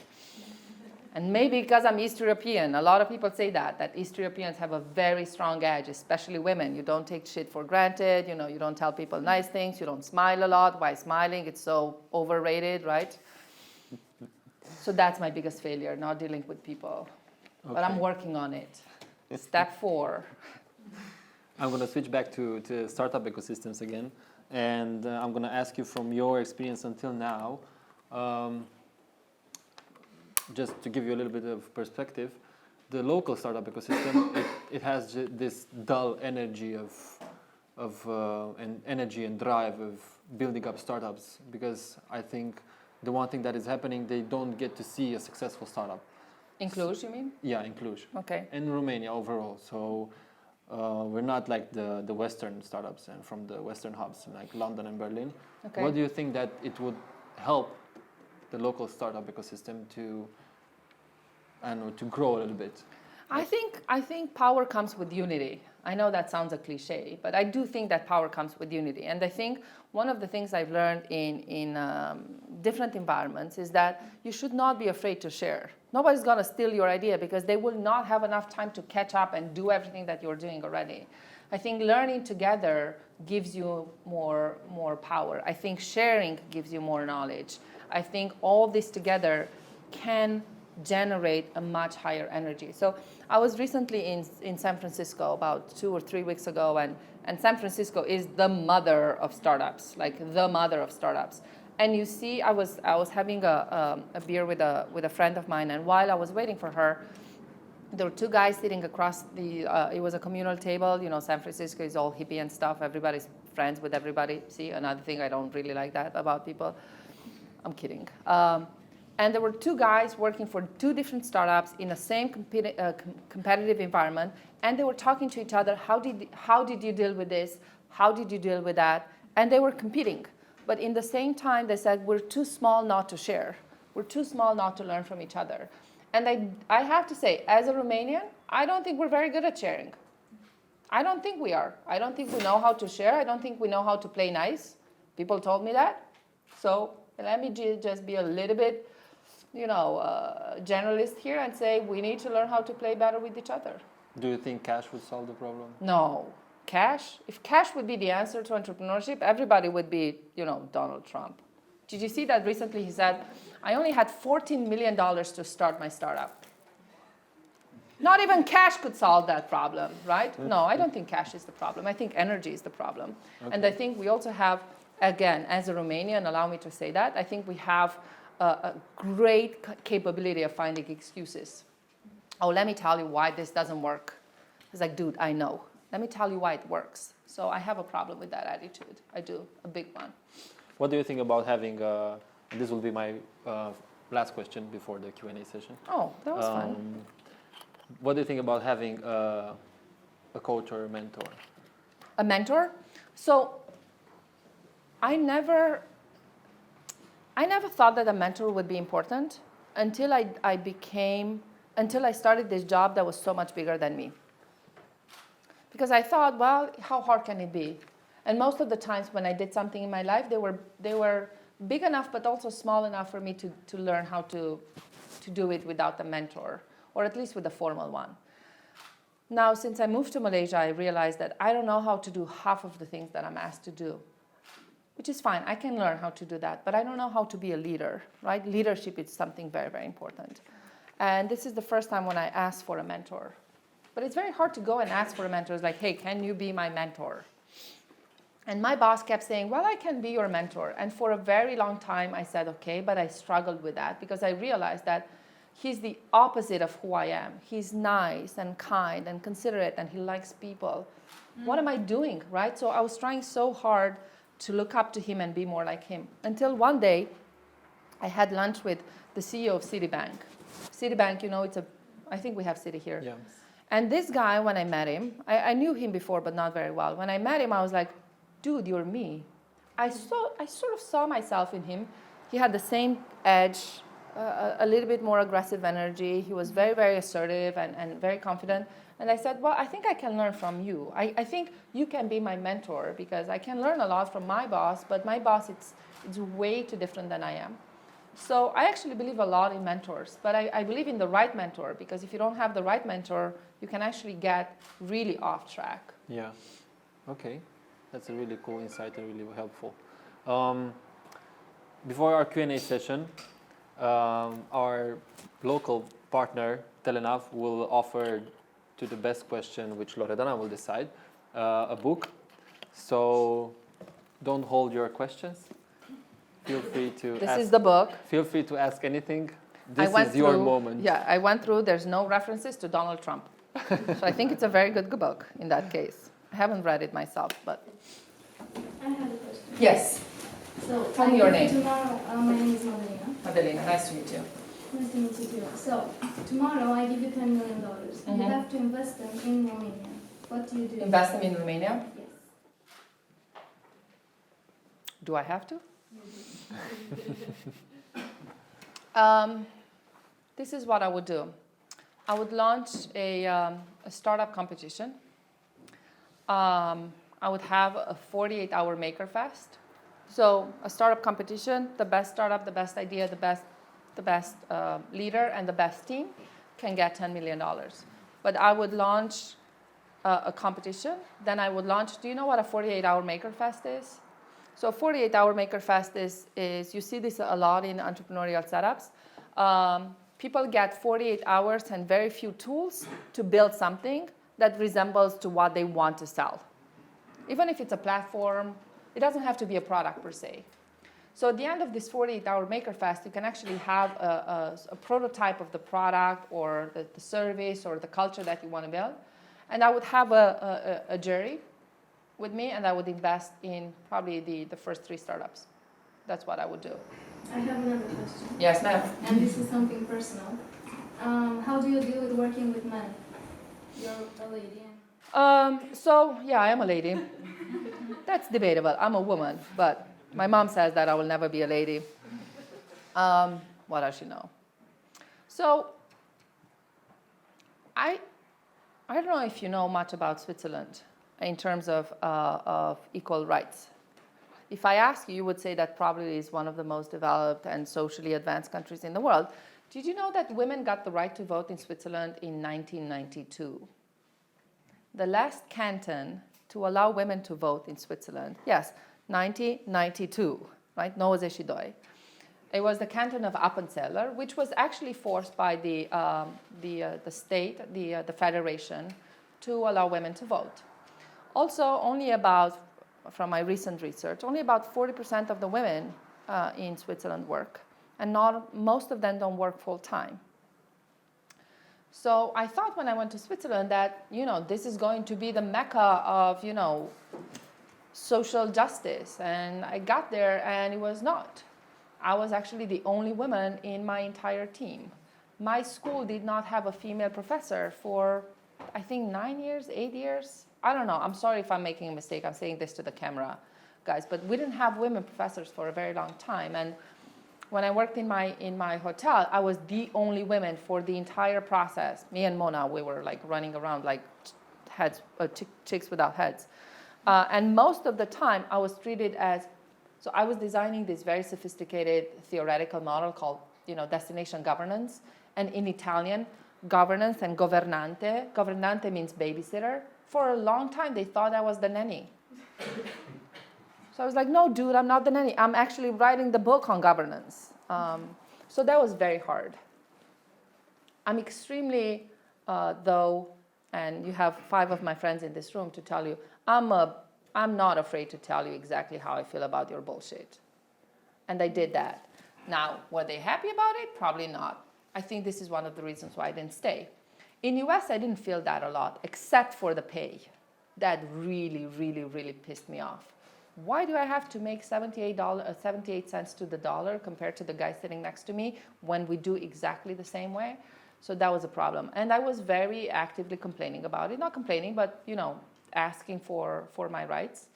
And maybe because I'm East European, a lot of people say that East Europeans have a very strong edge, especially women. You don't take shit for granted, you know, you don't tell people nice things, you don't smile a lot. Why smiling? It's so overrated, right? So that's my biggest failure, not dealing with people. Okay. But I'm working on it. Step 4. I'm going to switch back to startup ecosystems again. And I'm going to ask you from your experience until now, just to give you a little bit of perspective, the local startup ecosystem, it has this dull energy and energy and drive of building up startups, because I think the one thing that is happening, they don't get to see a successful startup. In Cluj, you mean? Yeah, in Cluj. Okay. And Romania overall. So we're not like the Western startups and from the Western hubs like London and Berlin. Okay. What do you think that it would help the local startup ecosystem to grow a little bit? I think power comes with unity. I know that sounds a cliche, but I do think that power comes with unity. And I think one of the things I've learned in different environments is that you should not be afraid to share. Nobody's going to steal your idea because they will not have enough time to catch up and do everything that you're doing already. I think learning together gives you more power. I think sharing gives you more knowledge. I think all this together can generate a much higher energy. So I was recently in San Francisco about 2 or 3 weeks ago, and San Francisco is the mother of startups, like the mother of startups. And you see, I was having a beer with a friend of mine, and while I was waiting for her, there were 2 guys sitting across it was a communal table. You know, San Francisco is all hippie and stuff. Everybody's friends with everybody. See, another thing I don't really like that about people. I'm kidding. And there were 2 guys working for 2 different startups in the same competitive environment, and they were talking to each other. How did you deal with this? How did you deal with that? And they were competing. But in the same time, they said, we're too small not to share. We're too small not to learn from each other. And I have to say, as a Romanian, I don't think we're very good at sharing. I don't think we are. I don't think we know how to share. I don't think we know how to play nice. People told me that. So let me just be a little bit, generalist here and say we need to learn how to play better with each other. Do you think cash would solve the problem? No. Cash? If cash would be the answer to entrepreneurship, everybody would be, Donald Trump. Did you see that recently? He said, I only had $14 million to start my startup. Not even cash could solve that problem, right? No, I don't think cash is the problem. I think energy is the problem. Okay. And I think we also have, again, as a Romanian, allow me to say that, I think we have a great capability of finding excuses. Oh, let me tell you why this doesn't work. It's like, dude, I know. Let me tell you why it works. So I have a problem with that attitude. I do, a big one. What do you think about having, this will be my last question before the Q&A session. Oh, that was fun. What do you think about having a coach or a mentor? A mentor? So I never thought that a mentor would be important until I started this job that was so much bigger than me. Because I thought, well, how hard can it be? And most of the times when I did something in my life, they were big enough but also small enough for me to learn how to do it without a mentor, or at least with a formal one. Now, since I moved to Malaysia, I realized that I don't know how to do half of the things that I'm asked to do, which is fine. I can learn how to do that, but I don't know how to be a leader, right? Leadership is something very, very important. And this is the first time when I asked for a mentor. But it's very hard to go and ask for a mentor. It's like, hey, can you be my mentor? And my boss kept saying, well, I can be your mentor. And for a very long time, I said, okay, but I struggled with that because I realized that he's the opposite of who I am. He's nice and kind and considerate, and he likes people. What am I doing, right? So I was trying so hard to look up to him and be more like him. Until one day, I had lunch with the CEO of Citibank. Citibank, I think we have Citi here. Yeah. And this guy, when I met him, I knew him before, but not very well. When I met him, I was like, dude, you're me. I sort of saw myself in him. He had the same edge, a little bit more aggressive energy. He was very, very assertive and very confident. And I said, well, I think I can learn from you. I think you can be my mentor because I can learn a lot from my boss, but my boss, it's way too different than I am. So I actually believe a lot in mentors, but I believe in the right mentor, because if you don't have the right mentor, you can actually get really off track. Yeah. Okay. That's a really cool insight and really helpful. Before our Q&A session, our local partner, Telenav, will offer to the best question, which Loredana will decide, a book. So don't hold your questions. Feel free to This is the book. Feel free to ask anything. This is your moment. Yeah, I went through. There's no references to Donald Trump. So I think it's a very good book in that case. I haven't read it myself, but... I have a question. Yes. So, Tell me your name. Tomorrow, my name is Madalena. Madalena, nice to meet you. Nice to meet you too. So, tomorrow I give you $10 million. You have to invest them in Romania. What do you do? Invest them in Romania? Yes. Do I have to? This is what I would do. I would launch a startup competition. I would have a 48-hour Maker Fest. So a startup competition, the best startup, the best idea, the best leader, and the best team can get $10 million. But I would launch a competition. Then I would launch, do you know what a 48-hour Maker Fest is? So 48-hour Maker Fest is, you see this a lot in entrepreneurial setups. People get 48 hours and very few tools to build something that resembles to what they want to sell. Even if it's a platform, it doesn't have to be a product per se. So at the end of this 48-hour Maker Fest, you can actually have a prototype of the product or the service or the culture that you want to build. And I would have a jury with me, and I would invest in probably the first 3 startups. That's what I would do. I have another question. Yes, ma'am. And this is something personal. How do you deal with working with men? You're a lady. So, yeah, I am a lady. That's debatable. I'm a woman, but my mom says that I will never be a lady. What does she know? So, I don't know if you know much about Switzerland in terms of equal rights. If I ask you, you would say that probably is one of the most developed and socially advanced countries in the world. Did you know that women got the right to vote in Switzerland in 1992? The last canton to allow women to vote in Switzerland, yes, 1992, right? 92. It was the canton of Appenzeller, which was actually forced by the state, the federation, to allow women to vote. Also, only about, from my recent research, only about 40% of the women in Switzerland work, and most of them don't work full time. So I thought when I went to Switzerland that, this is going to be the mecca of, social justice. And I got there and it was not. I was actually the only woman in my entire team. My school did not have a female professor for, I think, 9 years, 8 years. I don't know. I'm sorry if I'm making a mistake. I'm saying this to the camera, guys. But we didn't have women professors for a very long time. And when I worked in my hotel, I was the only woman for the entire process. Me and Mona, we were like running around like heads, chicks without heads. And most of the time, I was treated as, so I was designing this very sophisticated theoretical model called, destination governance. And in Italian, governance and governante. Governante means babysitter. For a long time, they thought I was the nanny. So I was like, no, dude, I'm not the nanny. I'm actually writing the book on governance. So that was very hard. I'm extremely, though, and you have 5 of my friends in this room to tell you, I'm not afraid to tell you exactly how I feel about your bullshit. And I did that. Now, were they happy about it? Probably not. I think this is one of the reasons why I didn't stay. In US, I didn't feel that a lot, except for the pay. That really, really, really pissed me off. Why do I have to make 78 cents to the dollar compared to the guy sitting next to me when we do exactly the same way? So that was a problem. And I was very actively complaining about it. Not complaining, but, asking for my rights.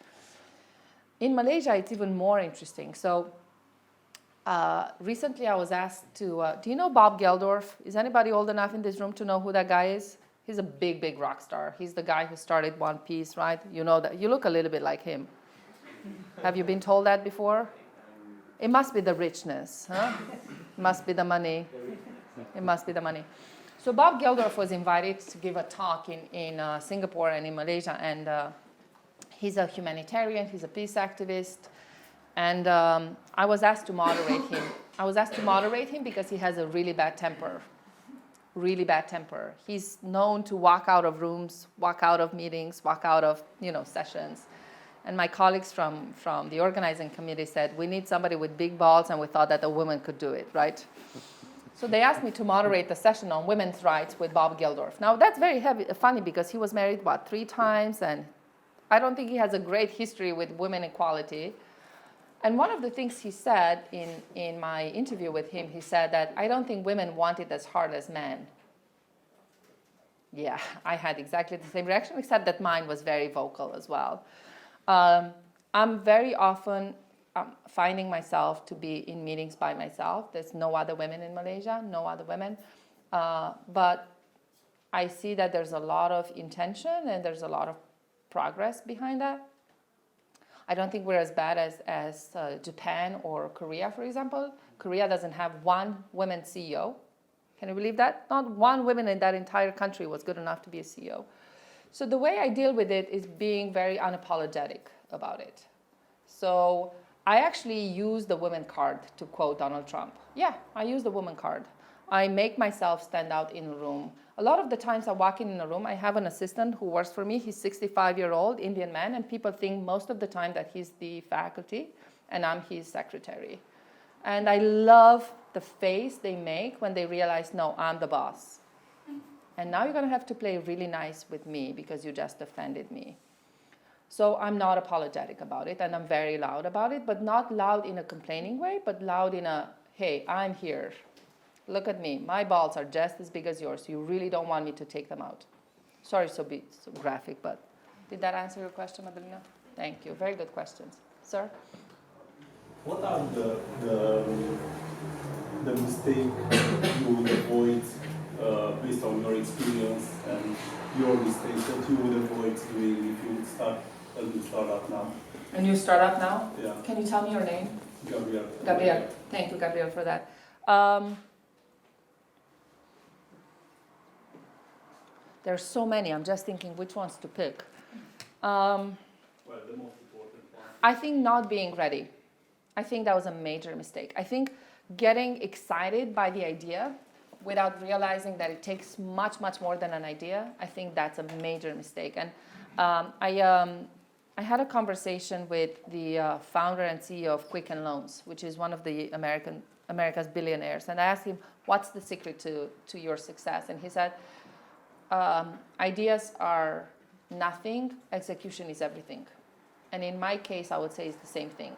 In Malaysia, it's even more interesting. So recently I was asked to, do you know Bob Geldorf? Is anybody old enough in this room to know who that guy is? He's a big, big rock star. He's the guy who started One Piece, right? You know that. You look a little bit like him. Have you been told that before? It must be the richness, huh? It must be the money. It must be the money. So Bob Geldof was invited to give a talk in Singapore and in Malaysia, and he's a humanitarian, he's a peace activist, and I was asked to moderate him. I was asked to moderate him because he has a really bad temper. Really bad temper. He's known to walk out of rooms, walk out of meetings, walk out of sessions. And my colleagues from the organizing committee said, we need somebody with big balls, and we thought that a woman could do it, right? So they asked me to moderate the session on women's rights with Bob Geldof. Now that's very funny because he was married, 3 times, and I don't think he has a great history with women equality. And one of the things he said in my interview with him, he said that I don't think women want it as hard as men. Yeah, I had exactly the same reaction, except that mine was very vocal as well. I'm very often finding myself to be in meetings by myself. There's no other women in Malaysia, no other women. But I see that there's a lot of intention and there's a lot of progress behind that. I don't think we're as bad as Japan or Korea, for example. Korea doesn't have one woman CEO. Can you believe that? Not one woman in that entire country was good enough to be a CEO. So the way I deal with it is being very unapologetic about it. So I actually use the woman card, to quote Donald Trump. Yeah, I use the woman card. I make myself stand out in a room. A lot of the times I walk in a room, I have an assistant who works for me. He's 65-year-old Indian man, and people think most of the time that he's the faculty and I'm his secretary. And I love the face they make when they realize, no, I'm the boss. And now you're going to have to play really nice with me because you just offended me. So I'm not apologetic about it, and I'm very loud about it, but not loud in a complaining way, but loud in a, hey, I'm here. Look at me. My balls are just as big as yours. You really don't want me to take them out. Sorry to be so graphic, but did that answer your question, Madalena? Thank you. Very good questions. Sir? What are the mistakes you would avoid based on your experience and your mistakes that you would avoid doing if you would start a new startup now? A new startup now? Yeah. Can you tell me your name? Gabriel. Gabriel. Thank you, Gabriel, for that. There's so many. I'm just thinking which ones to pick. Well, the most important one. I think not being ready. I think that was a major mistake. I think getting excited by the idea without realizing that it takes much, much more than an idea, I think that's a major mistake. And I had a conversation with the founder and CEO of Quicken Loans, which is one of the America's billionaires. And I asked him, what's the secret to your success? And he said, ideas are nothing, execution is everything. And in my case, I would say it's the same thing.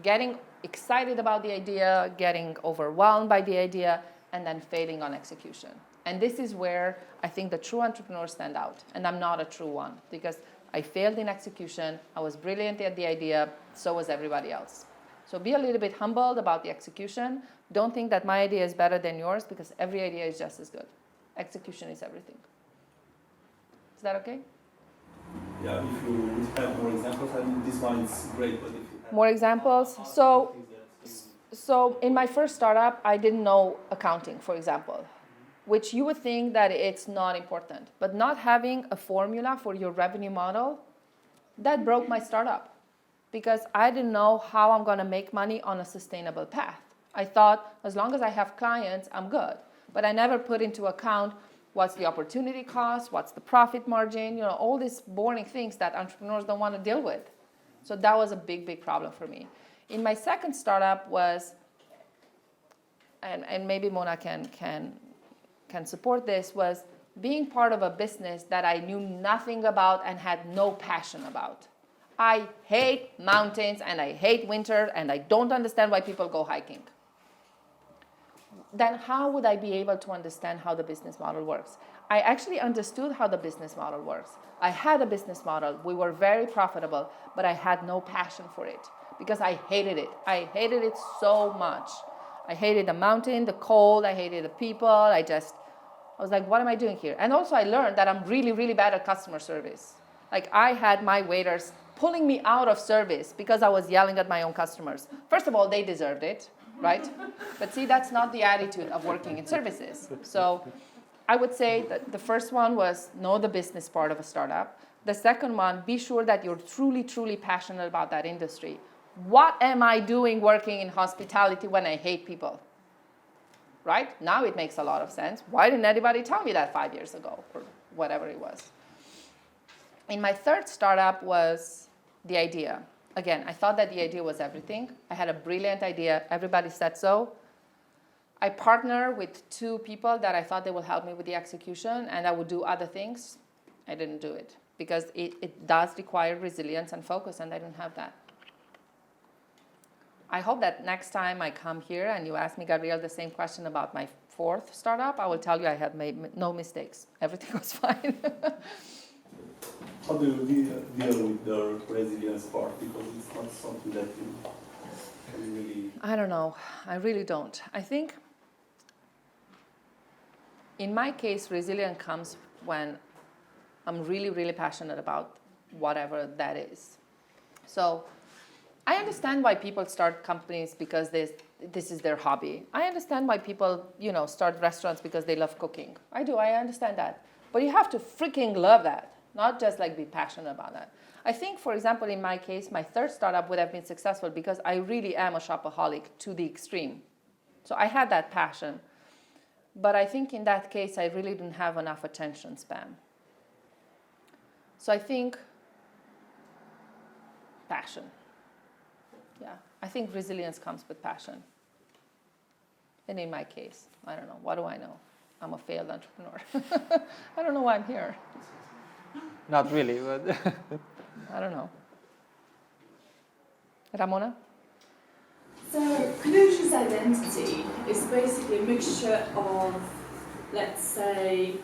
Getting excited about the idea, getting overwhelmed by the idea, and then failing on execution. And this is where I think the true entrepreneurs stand out. And I'm not a true one because I failed in execution. I was brilliant at the idea. So was everybody else. So be a little bit humbled about the execution. Don't think that my idea is better than yours because every idea is just as good. Execution is everything. Is that okay? Yeah, if you would have more examples, I mean, this one is great, but if you have More examples? So in my first startup, I didn't know accounting, for example, which you would think that it's not important. But not having a formula for your revenue model, that broke my startup because I didn't know how I'm going to make money on a sustainable path. I thought as long as I have clients, I'm good. But I never put into account what's the opportunity cost, what's the profit margin, all these boring things that entrepreneurs don't want to deal with. So that was a big, big problem for me. In my second startup was, and maybe Mona can support this, was being part of a business that I knew nothing about and had no passion about. I hate mountains and I hate winter and I don't understand why people go hiking. Then how would I be able to understand how the business model works? I actually understood how the business model works. I had a business model. We were very profitable, but I had no passion for it because I hated it. I hated it so much. I hated the mountain, the cold. I hated the people. I was like, what am I doing here? And also I learned that I'm really, really bad at customer service. Like I had my waiters pulling me out of service because I was yelling at my own customers. First of all, they deserved it, right? But see, that's not the attitude of working in services. So I would say that the first one was know the business part of a startup. The second one, be sure that you're truly, truly passionate about that industry. What am I doing working in hospitality when I hate people? Right? Now it makes a lot of sense. Why didn't anybody tell me that 5 years ago or whatever it was? In my third startup was the idea. Again, I thought that the idea was everything. I had a brilliant idea. Everybody said so. I partnered with 2 people that I thought they will help me with the execution, and I would do other things. I didn't do it because it does require resilience and focus, and I didn't have that. I hope that next time I come here and you ask me, Gabrielle, the same question about my 4th startup, I will tell you I had made no mistakes. Everything was fine. How do you deal with the resilience part? Because it's not something that you can really... I don't know. I really don't. I think in my case, resilience comes when I'm really, really passionate about whatever that is. So I understand why people start companies because this is their hobby. I understand why people, start restaurants because they love cooking. I do. I understand that. But you have to freaking love that, not just be passionate about that. I think, for example, in my case, my 3rd startup would have been successful because I really am a shopaholic to the extreme. So I had that passion. But I think in that case, I really didn't have enough attention span. So I think passion. Yeah, I think resilience comes with passion. And in my case, I don't know. What do I know? I'm a failed entrepreneur. I don't know why I'm here. Not really, but... I don't know. Ramona? So Cluj's identity is basically a mixture of, let's say,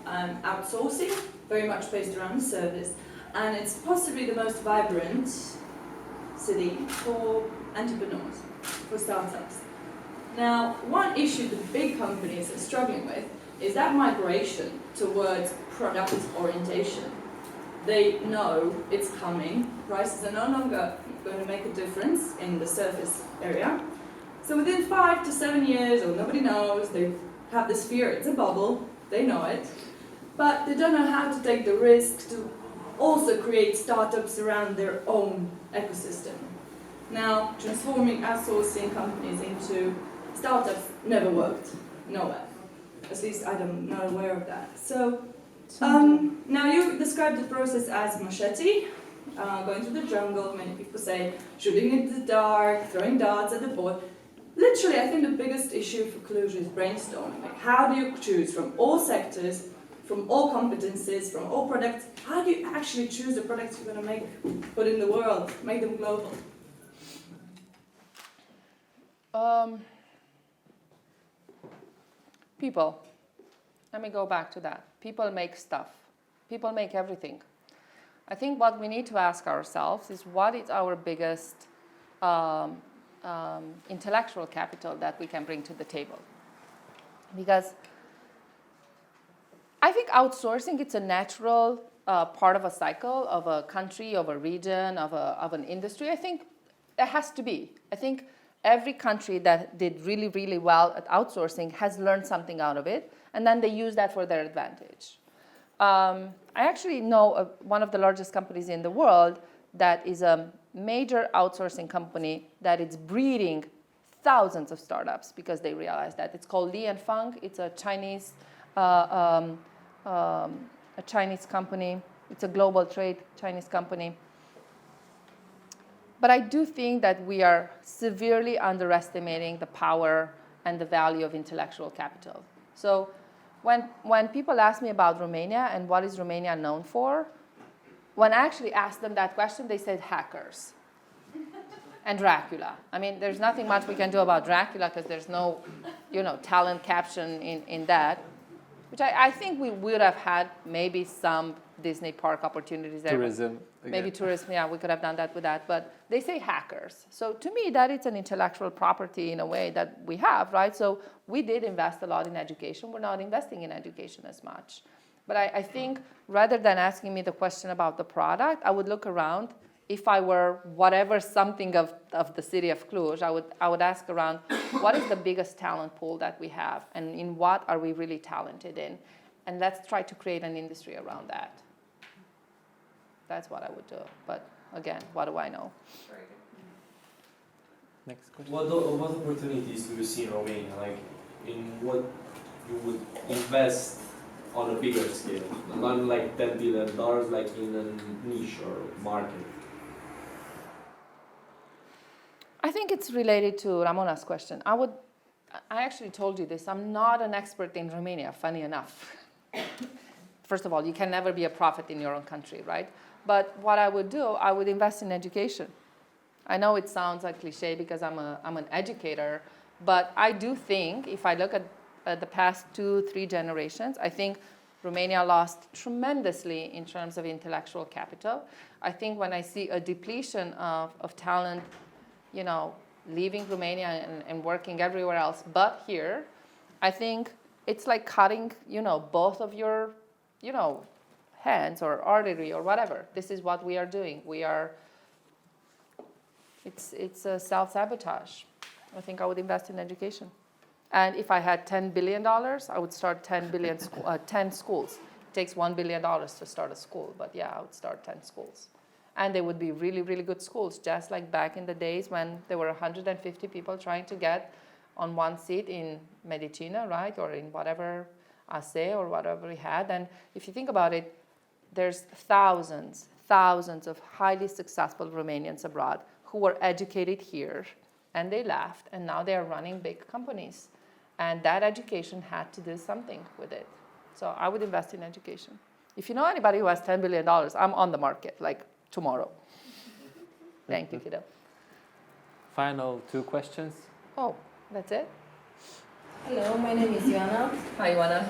outsourcing, very much based around the service, and it's possibly the most vibrant city for entrepreneurs, for startups. Now, one issue the big companies are struggling with is that migration towards product orientation. They know it's coming, prices are no longer going to make a difference in the surface area. So within 5 to 7 years, or nobody knows, they have this fear, it's a bubble, they know it, but they don't know how to take the risk to also create startups around their own ecosystem. Now, transforming outsourcing companies into startups never worked, nowhere. At least I'm not aware of that. So, now you described the process as machete, going through the jungle. Many people say shooting in the dark, throwing darts at the board. Literally, I think the biggest issue for Cluj is brainstorming. Like, how do you choose from all sectors, from all competencies, from all products? How do you actually choose the products you're going to put in the world, make them global? People. Let me go back to that. People make stuff. People make everything. I think what we need to ask ourselves is what is our biggest intellectual capital that we can bring to the table? Because I think outsourcing, it's a natural part of a cycle of a country, of a region, of an industry. I think it has to be. I think every country that did really, really well at outsourcing has learned something out of it, and then they use that for their advantage. I actually know one of the largest companies in the world that is a major outsourcing company that is breeding thousands of startups because they realize that. It's called Li & Fung. It's a Chinese company. It's a global trade Chinese company. But I do think that we are severely underestimating the power and the value of intellectual capital. So when people ask me about Romania and what is Romania known for, when I actually asked them that question, they said hackers and Dracula. I mean, there's nothing much we can do about Dracula because there's no, talent caption in that, which I think we would have had maybe some Disney park opportunities there. Tourism. Maybe tourism, yeah, we could have done that with that. But they say hackers. So to me, that is an intellectual property in a way that we have, right? So we did invest a lot in education. We're not investing in education as much. But I think rather than asking me the question about the product, I would look around. If I were whatever something of the city of Cluj, I would ask around, what is the biggest talent pool that we have, and in what are we really talented in? And let's try to create an industry around that. That's what I would do. But again, what do I know? Next question. What opportunities do you see in Romania? Like, in what you would invest on a bigger scale? Not like $10 billion, like in a niche or market. I think it's related to Ramona's question. I actually told you this. I'm not an expert in Romania, funny enough. First of all, you can never be a prophet in your own country, right? But what I would do, I would invest in education. I know it sounds like cliche because I'm an educator, but I do think if I look at the past 2-3 generations, I think Romania lost tremendously in terms of intellectual capital. I think when I see a depletion of talent, you know, leaving Romania and working everywhere else but here, I think it's like cutting, you know, both of your, you know, hands or artery or whatever. This is what we are doing. It's a self-sabotage. I think I would invest in education. And if I had $10 billion, I would start 10 schools. It takes $1 billion to start a school, but yeah, I would start 10 schools. And they would be really, really good schools, just like back in the days when there were 150 people trying to get on one seat in Medicina, right, or in whatever ASE or whatever we had. And if you think about it, there's thousands of highly successful Romanians abroad who were educated here, and they left, and now they are running big companies. And that education had to do something with it. So I would invest in education. If you know anybody who has $10 billion, I'm on the market, like tomorrow. Thank you, Fido. Final 2 questions. Oh, that's it? Hello, my name is Ioana, Hi, Ioana.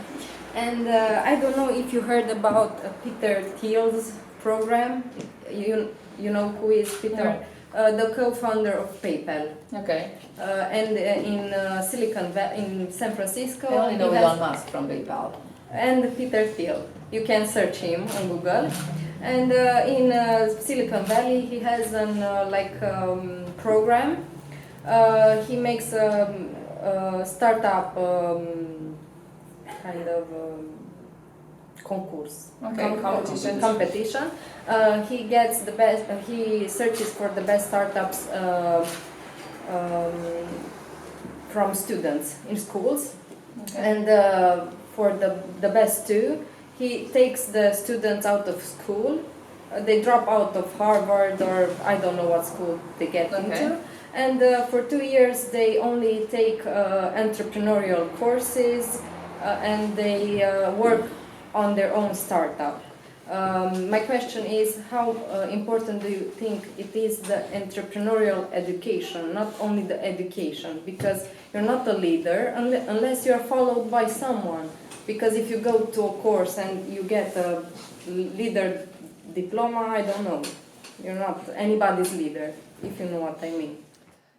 and I don't know if you heard about Peter Thiel's program. You know who is Peter? The co-founder of PayPal. Okay. And in Silicon Valley, in San Francisco, I only know he has- Elon Musk from PayPal. and Peter Thiel. You can search him on Google. And in Silicon Valley, he has an program. He makes a startup kind of concourse. Okay, Competition. He gets the best. He searches for the best startups from students in schools, and for the best 2, he takes the students out of school. They drop out of Harvard or I don't know what school they get into. And for 2 years, they only take entrepreneurial courses and they work on their own startup. My question is, how important do you think it is the entrepreneurial education, not only the education? Because you're not a leader unless you're followed by someone. Because if you go to a course and you get a leader diploma, I don't know, you're not anybody's leader, if you know what I mean.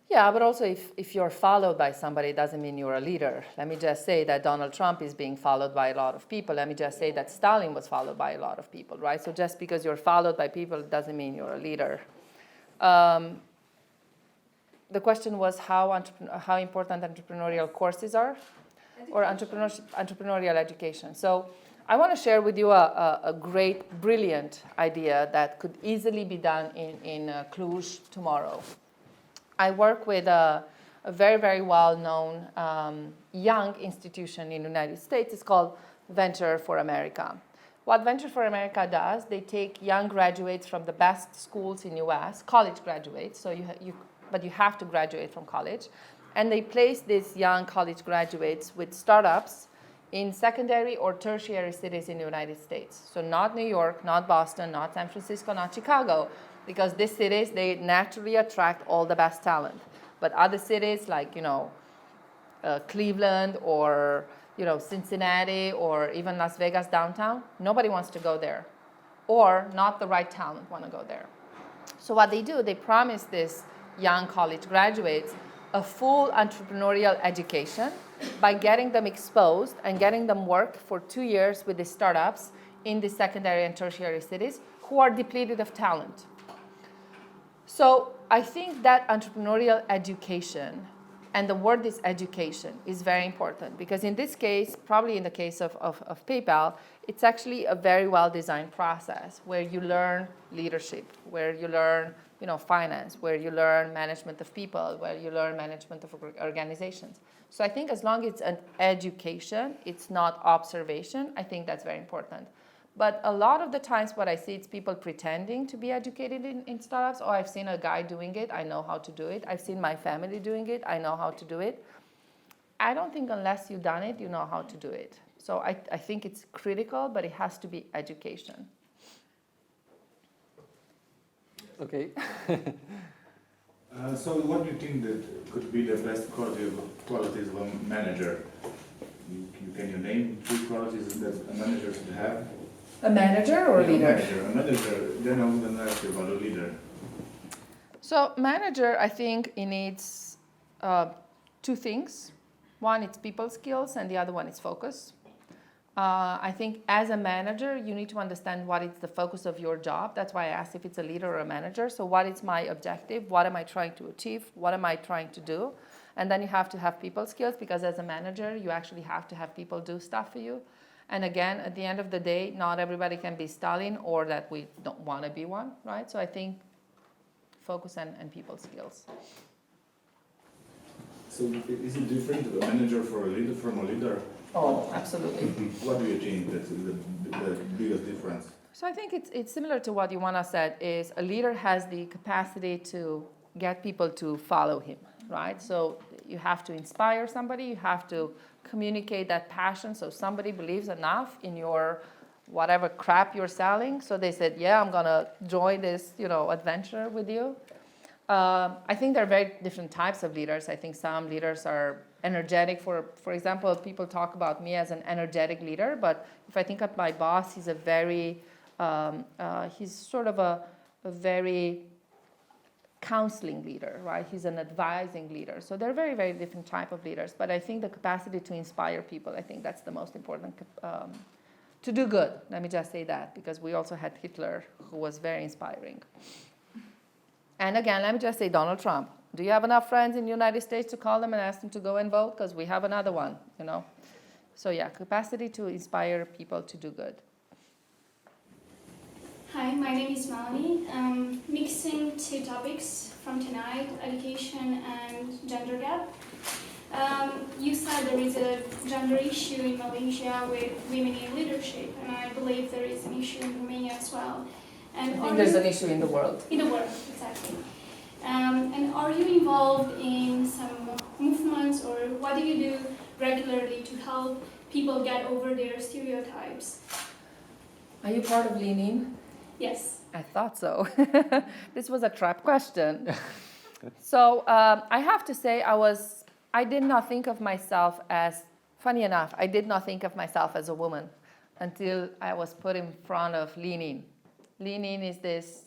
Yeah, but also if you're followed by somebody, it doesn't mean you're a leader. Let me just say that Donald Trump is being followed by a lot of people. Let me just say that Stalin was followed by a lot of people, right? So just because you're followed by people, it doesn't mean you're a leader. The question was how important entrepreneurial courses are, or entrepreneurial education. So I want to share with you a great, brilliant idea that could easily be done in Cluj tomorrow. I work with a very, very well-known young institution in the United States. It's called Venture for America. What Venture for America does, they take young graduates from the best schools in US, college graduates, so but you have to graduate from college, and they place these young college graduates with startups in secondary or tertiary cities in the United States. So not New York, not Boston, not San Francisco, not Chicago, because these cities, they naturally attract all the best talent. But other cities like, Cleveland or, Cincinnati or even Las Vegas downtown, nobody wants to go there. Or not the right talent want to go there. So what they do, they promise these young college graduates a full entrepreneurial education by getting them exposed and getting them work for 2 years with the startups in the secondary and tertiary cities who are depleted of talent. So I think that entrepreneurial education, and the word is education, is very important, because in this case, probably in the case of PayPal, it's actually a very well-designed process where you learn leadership, where you learn finance, where you learn management of people, where you learn management of organizations. So I think as long as it's an education, it's not observation, I think that's very important. But a lot of the times what I see, it's people pretending to be educated in startups. Oh, I've seen a guy doing it, I know how to do it. I've seen my family doing it, I know how to do it. I don't think unless you've done it, you know how to do it. So I think it's critical, but it has to be education. Okay. So what do you think that could be the best qualities of a manager? Can you name 3 qualities that a manager should have? A manager or a leader? A manager, then I would ask you about a leader. So manager, I think he needs 2 things. One, it's people skills, and the other one is focus. I think as a manager, you need to understand what is the focus of your job. That's why I asked if it's a leader or a manager. So what is my objective? What am I trying to achieve? What am I trying to do? And then you have to have people skills, because as a manager, you actually have to have people do stuff for you. And again, at the end of the day, not everybody can be Stalin, or that we don't want to be one, right? So I think focus and people skills. So is it different, a manager for a leader from a leader? Oh, absolutely. What do you think that's the biggest difference? So I think it's similar to what Ioana said, is a leader has the capacity to get people to follow him, right? So you have to inspire somebody, you have to communicate that passion, so somebody believes enough in your whatever crap you're selling, so they said, yeah, I'm gonna join this, adventure with you. I think there are very different types of leaders. I think some leaders are energetic. For example, people talk about me as an energetic leader, but if I think of my boss, he's a very, he's sort of a very counseling leader, right? He's an advising leader. So they're very, very different type of leaders. But I think the capacity to inspire people, I think that's the most important. To do good, let me just say that, because we also had Hitler, who was very inspiring. And again, let me just say Donald Trump. Do you have enough friends in the United States to call them and ask them to go and vote? Because we have another one, So yeah, capacity to inspire people to do good. Hi, my name is Melanie. Mixing 2 topics from tonight, education and gender gap. You said there is a gender issue in Malaysia with women in leadership, and I believe there is an issue in Romania as well. And I think there's an issue in the world. In the world, exactly. And are you involved in some movements, or what do you do regularly to help people get over their stereotypes? Are you part of Lean In? Yes. I thought so. This was a trap question. So I have to say I did not think of myself as, funny enough, I did not think of myself as a woman until I was put in front of Lean In. Lean In is this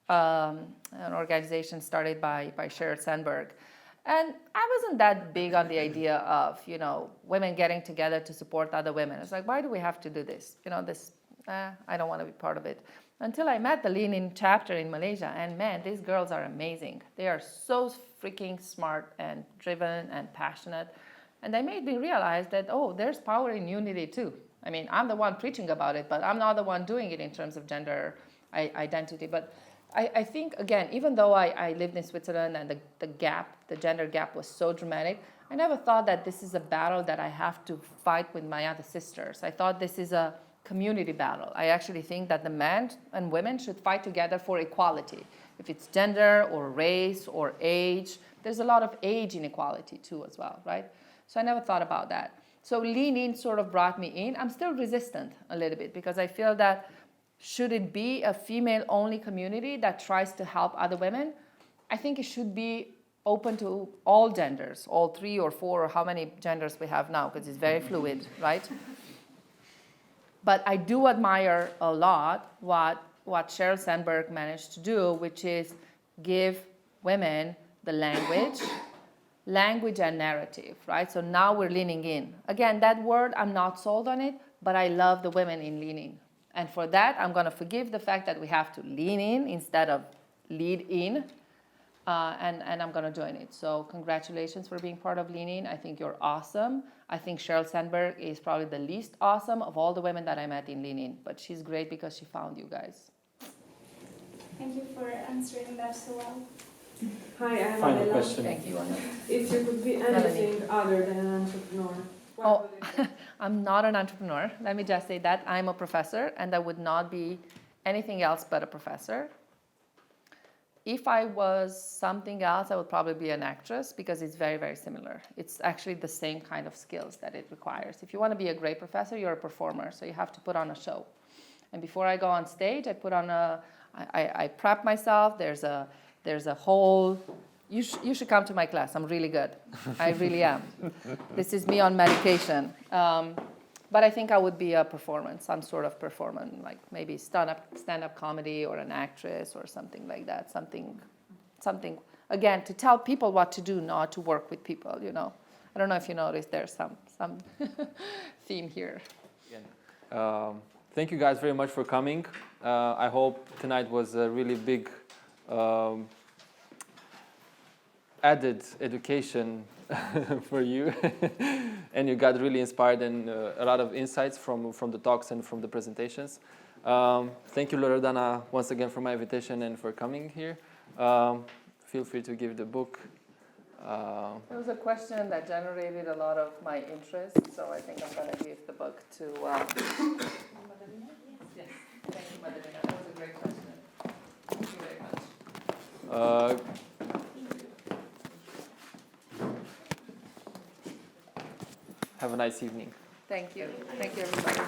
an organization started by Sheryl Sandberg. And I wasn't that big on the idea of, women getting together to support other women. It's like, why do we have to do this? I don't want to be part of it. Until I met the Lean In chapter in Malaysia, and man, these girls are amazing. They are so freaking smart and driven and passionate. And they made me realize that, there's power in unity too. I mean, I'm the one preaching about it, but I'm not the one doing it in terms of gender identity. But I think, again, even though I lived in Switzerland and the gender gap was so dramatic, I never thought that this is a battle that I have to fight with my other sisters. I thought this is a community battle. I actually think that the men and women should fight together for equality. If it's gender or race or age, there's a lot of age inequality too as well, right? So I never thought about that. So Lean In sort of brought me in. I'm still resistant a little bit, because I feel that should it be a female-only community that tries to help other women, I think it should be open to all genders, all 3 or 4 or how many genders we have now, because it's very fluid, right? But I do admire a lot what Sheryl Sandberg managed to do, which is give women the language, language and narrative, right? So now we're leaning in. Again, that word, I'm not sold on it, but I love the women in leaning. And for that, I'm going to forgive the fact that we have to lean in instead of lead in. And I'm going to join it. So congratulations for being part of Lean In. I think you're awesome. I think Sheryl Sandberg is probably the least awesome of all the women that I met in Lean In. But she's great because she found you guys. Thank you for answering that so well. Hi, I'm Final Adela. question. Thank you, Anna. If you could be anything other than an entrepreneur, what Oh, would it be? I'm not an entrepreneur. Let me just say that. I'm a professor, and I would not be anything else but a professor. If I was something else, I would probably be an actress because it's very, very similar. It's actually the same kind of skills that it requires. If you want to be a great professor, you're a performer, so you have to put on a show. And before I go on stage, I put on I prep myself. There's a whole, you should come to my class. I'm really good. I really am. This is me on medication. But I think I would be a performer, some sort of performer, like maybe stand-up comedy or an actress or something like that. Something, again, to tell people what to do, not to work with people, you know. I don't know if you noticed there's some theme here. Thank you guys very much for coming. I hope tonight was a really big added education for you. And you got really inspired and a lot of insights from the talks and from the presentations. Thank you, Loredana, once again for my invitation and for coming here. Feel free to give the book. It was a question that generated a lot of my interest, so I think I'm going to give the book to... Yes, thank you, Madalena. That was a great question. Thank you very much. Have a nice evening. Thank you. Thank you, everybody.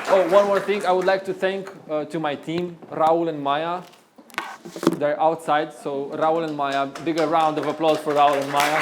Oh, one more thing. I would like to thank to my team, Raul and Maya. They're outside, so Raul and Maya, bigger round of applause for Raul and Maya.